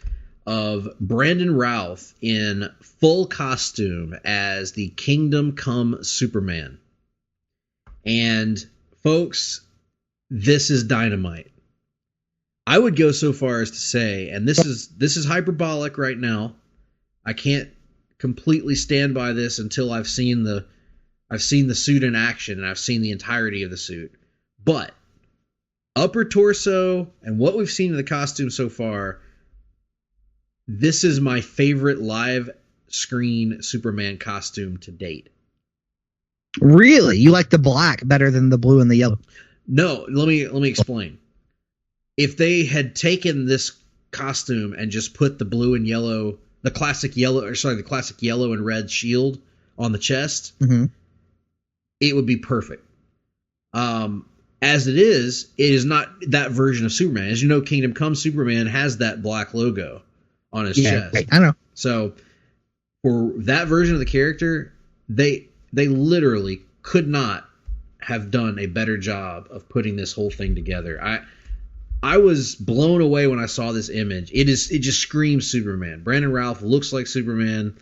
of Brandon Routh in full costume as the Kingdom Come Superman. And folks, this is dynamite. I would go so far as to say, and this is hyperbolic right now, I can't completely stand by this until I've seen the suit in action and I've seen the entirety of the suit. But upper torso and what we've seen in the costume so far, this is my favorite live screen Superman costume to date. Really? You like the black better than the blue and the yellow? No, let me explain. If they had taken this costume and just put the blue and yellow, the classic yellow and red shield on the chest, it would be perfect. As it is not that version of Superman. As you know, Kingdom Come Superman has that black logo on his chest. Right, I know. So for that version of the character, they literally could not have done a better job of putting this whole thing together. I was blown away when I saw this image. It just screams Superman. Brandon Routh looks like Superman.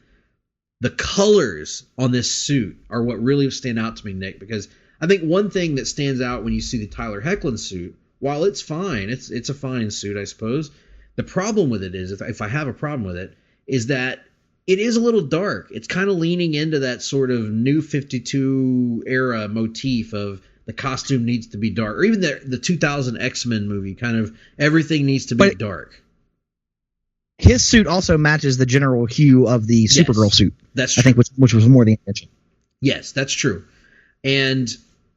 The colors on this suit are what really stand out to me, Nick, because I think one thing that stands out when you see the Tyler Hoechlin suit, while it's fine, it's a fine suit, I suppose. The problem with it is, if I have a problem with it, is that it is a little dark. It's kind of leaning into that sort of New 52 era motif of the costume needs to be dark, or even the 2000 X-Men movie, kind of everything needs to be dark. His suit also matches the general hue of the Supergirl suit. That's true. I think which was more the intention. Yes, that's true. And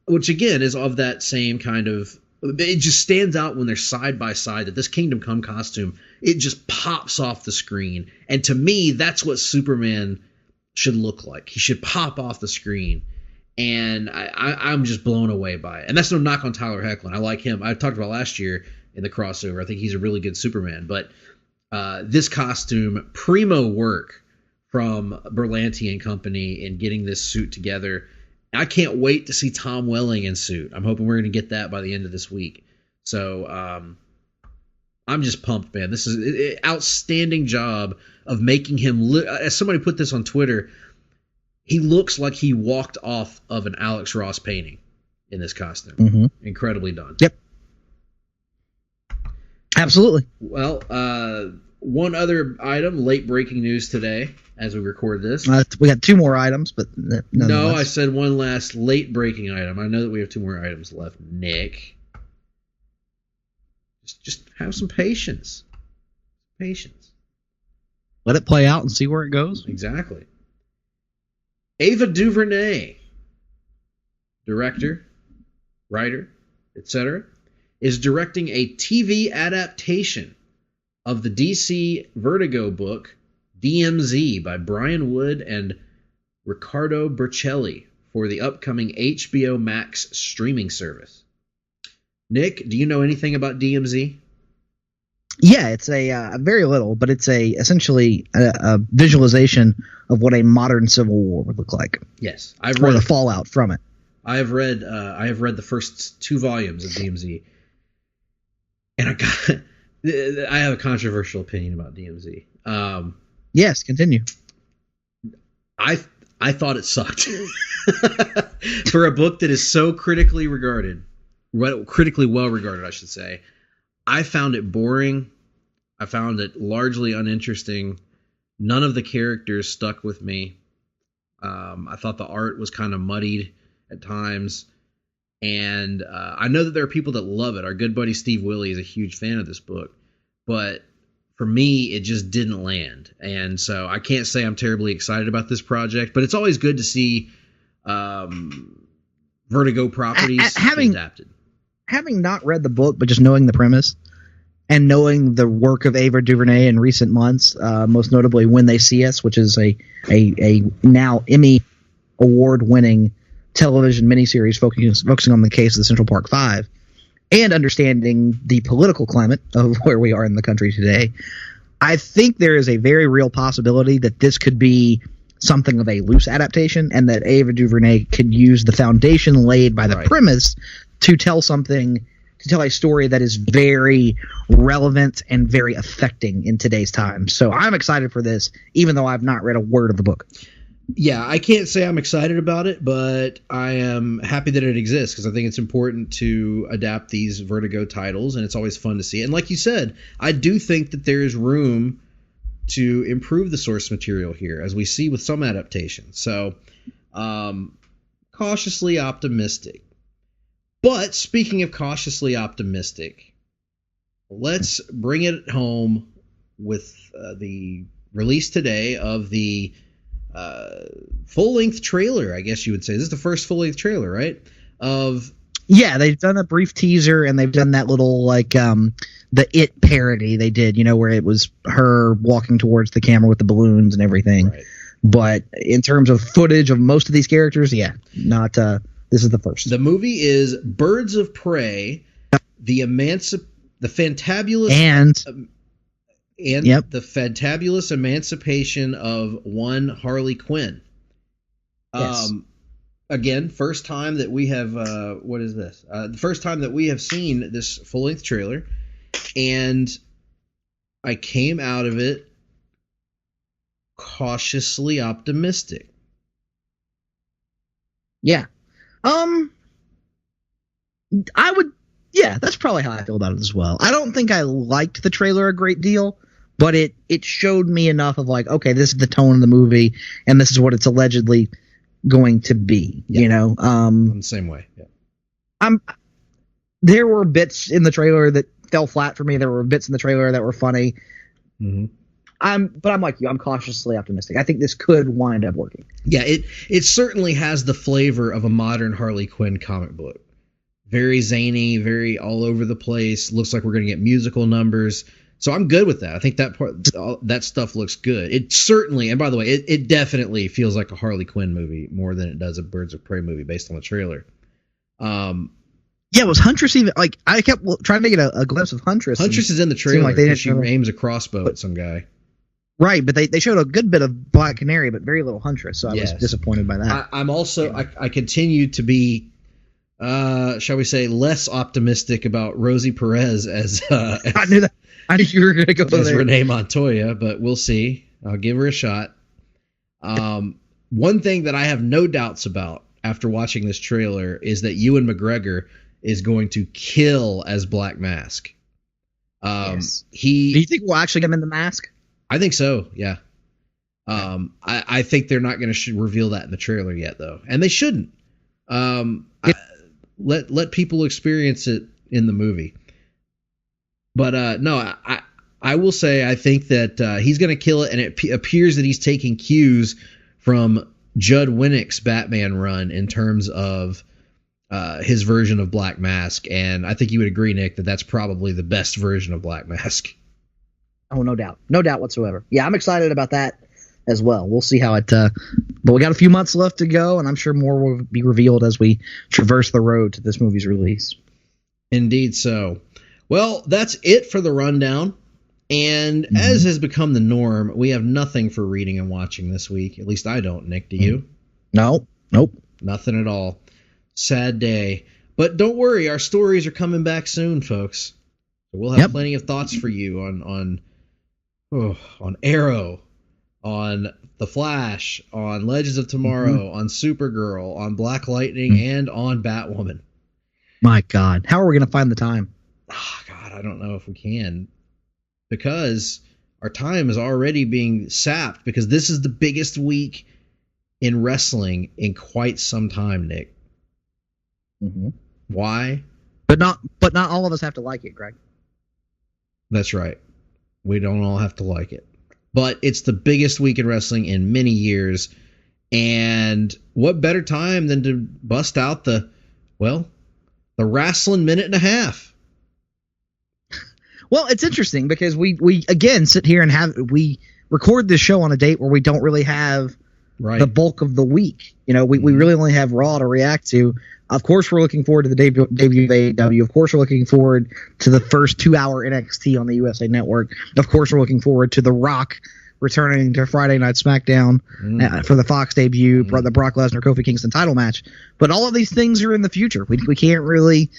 which again is of that same kind of, it just stands out when they're side by side, that this Kingdom Come costume, it just pops off the screen. And to me, that's what Superman should look like. He should pop off the screen. And I'm just blown away by it. And that's no knock on Tyler Hoechlin. I like him. I talked about last year in the crossover. I think he's a really good Superman. But this costume, primo work from Berlanti and company in getting this suit together. I can't wait to see Tom Welling in suit. I'm hoping we're going to get that by the end of this week. So I'm just pumped, man. This is an outstanding job of making him look. As somebody put this on Twitter, he looks like he walked off of an Alex Ross painting in this costume. Mm-hmm. Incredibly done. Yep. Absolutely. Well, one other item, late breaking news today as we record this. We got two more items, but no, I said one last late breaking item. I know that we have two more items left, Nick. Just have some patience. Patience. Let it play out and see where it goes. Exactly. Ava DuVernay, director, writer, etc., is directing a TV adaptation of the DC Vertigo book DMZ by Brian Wood and Riccardo Burcelli for the upcoming HBO Max streaming service. Nick, do you know anything about DMZ? Yeah, it's a very little, but it's essentially a visualization of what a modern Civil War would look like. Yes, or the fallout from it. I have read the first 2 volumes of DMZ, and I have a controversial opinion about DMZ. Yes, continue. I thought it sucked for a book that is so critically well regarded, I should say. I found it boring. I found it largely uninteresting. None of the characters stuck with me. I thought the art was kind of muddied at times. And I know that there are people that love it. Our good buddy Steve Willey is a huge fan of this book. But for me, it just didn't land. And so I can't say I'm terribly excited about this project. But it's always good to see Vertigo properties adapted. Having not read the book, but just knowing the premise and knowing the work of Ava DuVernay in recent months, most notably When They See Us, which is a now Emmy award-winning television miniseries focusing on the case of the Central Park Five, and understanding the political climate of where we are in the country today, I think there is a very real possibility that this could be something of a loose adaptation, and that Ava DuVernay could use the foundation laid by the premise to tell a story that is very relevant and very affecting in today's time. So I'm excited for this, even though I've not read a word of the book. Yeah, I can't say I'm excited about it, but I am happy that it exists because I think it's important to adapt these Vertigo titles, and it's always fun to see. And like you said, I do think that there is room to improve the source material here, as we see with some adaptations. So, cautiously optimistic. But speaking of cautiously optimistic, let's bring it home with the release today of the full-length trailer, I guess you would say. This is the first full-length trailer, right? Yeah, they've done a brief teaser, and they've done that little, like, the It parody they did, where it was her walking towards the camera with the balloons and everything. Right. But in terms of footage of most of these characters, yeah, not this is the first. The movie is Birds of Prey, the fantabulous the fantabulous emancipation of one Harley Quinn. Yes. Again, first time that we have what is this? The first time that we have seen this full-length trailer, and I came out of it cautiously optimistic. Yeah. That's probably how I feel about it as well. I don't think I liked the trailer a great deal, but it showed me enough of like, okay, this is the tone of the movie, and this is what it's allegedly going to be. I'm the same way. Yeah. There were bits in the trailer that fell flat for me. There were bits in the trailer that were funny. Mm-hmm. I'm like you. I'm cautiously optimistic. I think this could wind up working. Yeah, it certainly has the flavor of a modern Harley Quinn comic book. Very zany, very all over the place. Looks like we're going to get musical numbers. So I'm good with that. I think that stuff looks good. It certainly, and by the way, it definitely feels like a Harley Quinn movie more than it does a Birds of Prey movie based on the trailer. Yeah, was Huntress even like? I kept trying to get a glimpse of Huntress. Huntress is in the trailer. Like she aims a crossbow at some guy. Right, but they showed a good bit of Black Canary, but very little Huntress. So I was disappointed by that. I'm also I continue to be, shall we say, less optimistic about Rosie Perez as I knew that. I knew you were going to go as there. Renee Montoya, but we'll see. I'll give her a shot. One thing that I have no doubts about after watching this trailer is that Ewan McGregor is going to kill as Black Mask. Yes. Do you think we'll actually get him in the mask? I think so, yeah. I think they're not going to reveal that in the trailer yet, though, and they shouldn't. Let people experience it in the movie. But no, I will say I think that he's going to kill it, and it appears that he's taking cues from Judd Winnick's Batman run in terms of his version of Black Mask, and I think you would agree, Nick, that that's probably the best version of Black Mask. Oh, no doubt whatsoever. Yeah, I'm excited about that as well. We'll see how it. But we got a few months left to go, and I'm sure more will be revealed as we traverse the road to this movie's release. Indeed, so. Well, that's it for the rundown. And as has become the norm, we have nothing for reading and watching this week. At least I don't, Nick. Do you? No. Nope. Nothing at all. Sad day. But don't worry, our stories are coming back soon, folks. We'll have plenty of thoughts for you on Arrow, on The Flash, on Legends of Tomorrow, on Supergirl, on Black Lightning, and on Batwoman. My God. How are we going to find the time? Oh, God, I don't know if we can. Because our time is already being sapped, because this is the biggest week in wrestling in quite some time, Nick. Mm-hmm. Why? But not all of us have to like it, Greg. That's right. We don't all have to like it. But it's the biggest week in wrestling in many years. And what better time than to bust out the wrestling minute and a half? Well, it's interesting because we again sit here and we record this show on a date where we don't really have the bulk of the week. You know, we really only have Raw to react to. Of course, we're looking forward to the debut of AEW. Of course, we're looking forward to the first 2-hour NXT on the USA Network. Of course, we're looking forward to The Rock returning to Friday Night SmackDown for the Fox debut, the Brock Lesnar Kofi Kingston title match. But all of these things are in the future. We can't really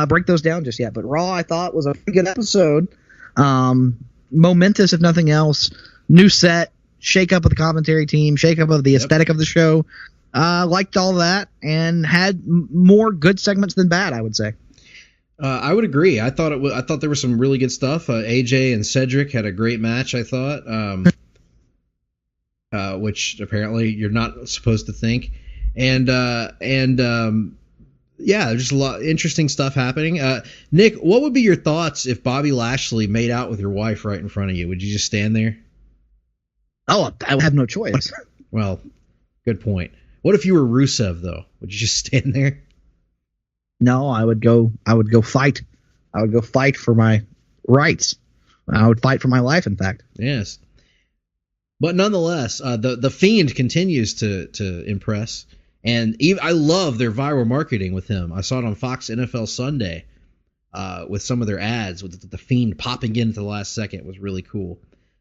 break those down just yet. But Raw, I thought, was a pretty good episode. Momentous, if nothing else. New set, shake up of the commentary team, shake up of the aesthetic of the show. Liked all that and had more good segments than bad, I would say. I would agree. I thought there was some really good stuff. AJ and Cedric had a great match, I thought, which apparently you're not supposed to think. And there's just a lot of interesting stuff happening. Nick, what would be your thoughts if Bobby Lashley made out with your wife right in front of you? Would you just stand there? Oh, I would have no choice. Well, good point. What if you were Rusev, though? Would you just stand there? No, I would go fight. I would go fight for my rights. I would fight for my life, in fact. Yes. But nonetheless, the Fiend continues to impress. And I love their viral marketing with him. I saw it on Fox NFL Sunday with some of their ads with the Fiend popping in at the last second. It was really cool.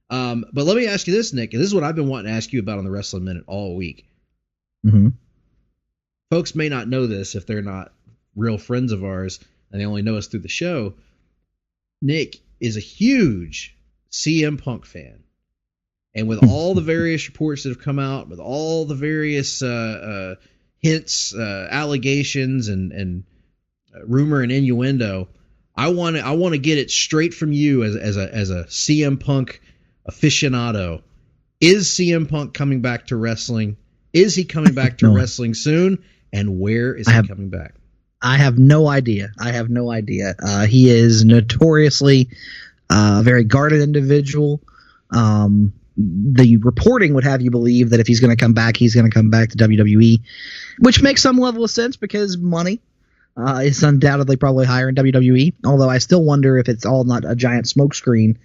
But let me ask you this, Nick. And this is what I've been wanting to ask you about on the Wrestling Minute all week. Mm-hmm. Folks may not know this if they're not real friends of ours and they only know us through the show. Nick is a huge CM Punk fan. And with all the various reports that have come out, with all the various hints, allegations, and rumor and innuendo, I want to get it straight from you as a CM Punk aficionado. Is CM Punk coming back to wrestling? Is he coming back to wrestling soon? And where is he coming back? I have no idea. He is notoriously a very guarded individual. The reporting would have you believe that if he's going to come back, he's going to come back to WWE, which makes some level of sense because money is undoubtedly probably higher in WWE. Although I still wonder if it's all not a giant smokescreen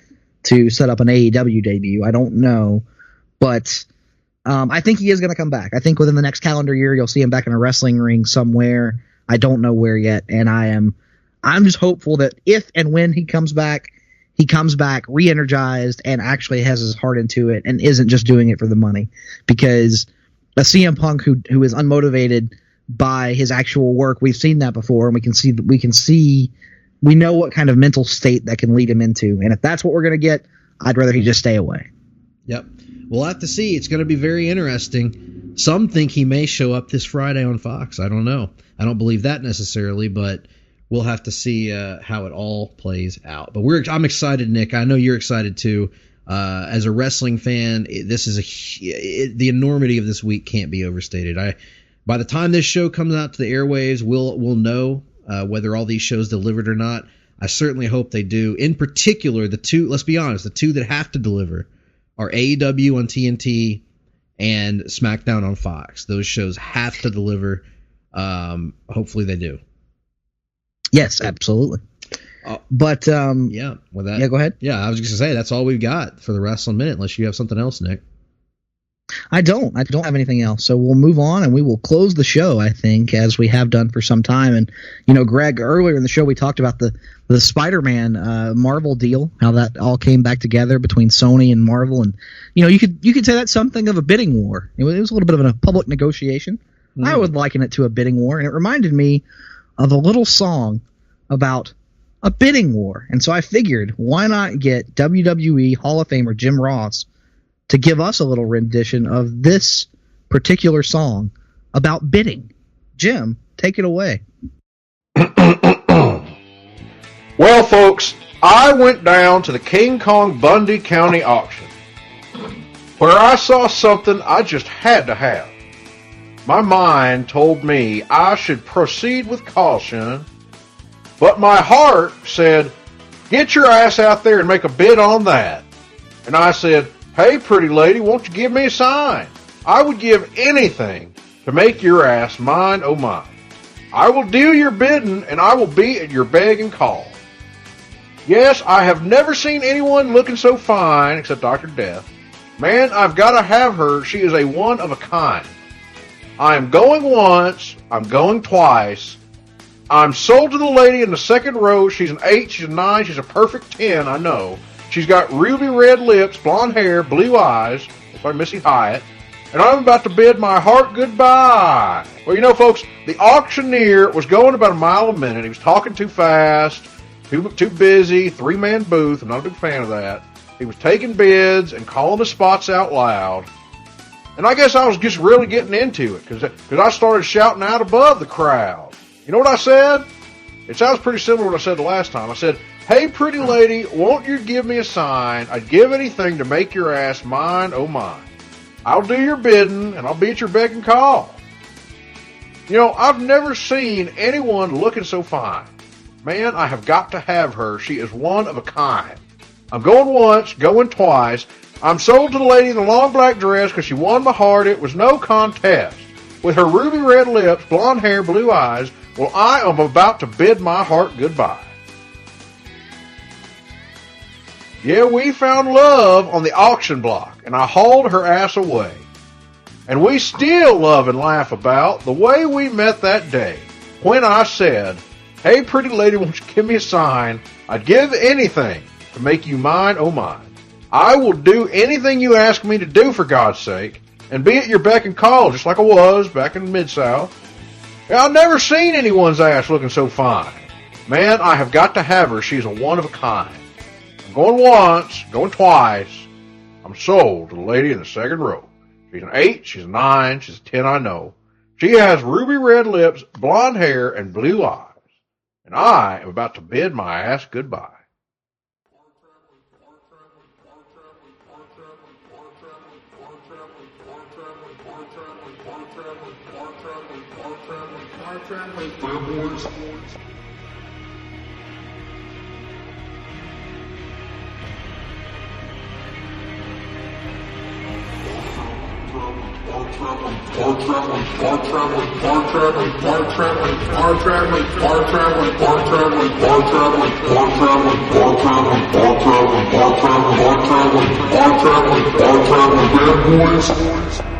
to set up an AEW debut. I don't know. But I think he is going to come back. I think within the next calendar year, you'll see him back in a wrestling ring somewhere. I don't know where yet. And I'm just hopeful that if and when he comes back re-energized and actually has his heart into it and isn't just doing it for the money. Because a CM Punk who is unmotivated by his actual work, we've seen that before, and we know what kind of mental state that can lead him into. And if that's what we're going to get, I'd rather he just stay away. Yep. We'll have to see. It's going to be very interesting. Some think he may show up this Friday on Fox. I don't know. I don't believe that necessarily, but we'll have to see how it all plays out. But I'm excited, Nick. I know you're excited too. As a wrestling fan, the enormity of this week can't be overstated. By the time this show comes out to the airwaves, we'll know whether all these shows delivered or not. I certainly hope they do. In particular, let's be honest, the two that have to deliver are AEW on TNT and SmackDown on Fox. Those shows have to deliver. Hopefully they do. Yes, absolutely. But with that, yeah, go ahead. Yeah, I was just gonna say that's all we've got for the Wrestling Minute, unless you have something else, Nick. I don't have anything else. So we'll move on and we will close the show, I think, as we have done for some time. And Greg, earlier in the show we talked about the Spider-Man Marvel deal, how that all came back together between Sony and Marvel, and you could say that's something of a bidding war. It was a little bit of a public negotiation. I would liken it to a bidding war, and it reminded me of a little song about a bidding war. And so I figured, why not get WWE Hall of Famer Jim Ross to give us a little rendition of this particular song about bidding. Jim, take it away. Well, folks, I went down to the King Kong Bundy County auction, where I saw something I just had to have. My mind told me I should proceed with caution, but my heart said, get your ass out there and make a bid on that. And I said, hey, pretty lady, won't you give me a sign? I would give anything to make your ass mine, oh mine. I will do your bidding, and I will be at your beck and call. Yes, I have never seen anyone looking so fine, except Dr. Death. Man, I've got to have her. She is a one of a kind. I am going once. I'm going twice. I'm sold to the lady in the second row. She's an 8, she's a 9, she's a perfect 10, I know. She's got ruby red lips, blonde hair, blue eyes. Looks like Missy Hyatt. And I'm about to bid my heart goodbye. Well, you know, folks, the auctioneer was going about a mile a minute. He was talking too fast, too busy, three-man booth. I'm not a big fan of that. He was taking bids and calling the spots out loud. And I guess I was just really getting into it because I started shouting out above the crowd. You know what I said? It sounds pretty similar to what I said the last time. I said, "Hey, pretty lady, won't you give me a sign? I'd give anything to make your ass mine, oh mine. I'll do your bidding, and I'll be at your beck and call." You know, I've never seen anyone looking so fine. Man, I have got to have her. She is one of a kind. I'm going once, going twice. I'm sold to the lady in the long black dress because she won my heart. It was no contest. With her ruby red lips, blonde hair, blue eyes, well, I am about to bid my heart goodbye. Yeah, we found love on the auction block, and I hauled her ass away. And we still love and laugh about the way we met that day when I said, "Hey, pretty lady, won't you give me a sign? I'd give anything to make you mine, oh mine. I will do anything you ask me to do, for God's sake, and be at your beck and call, just like I was back in Mid-South. I've never seen anyone's ass looking so fine. Man, I have got to have her. She's a one of a kind. I'm going once, going twice. I'm sold to the lady in the second row. She's an 8, she's a 9, she's a 10, I know. She has ruby red lips, blonde hair, and blue eyes. And I am about to bid my ass goodbye." Hard-Traveling Fanboys. Hard-Traveling Fanboys.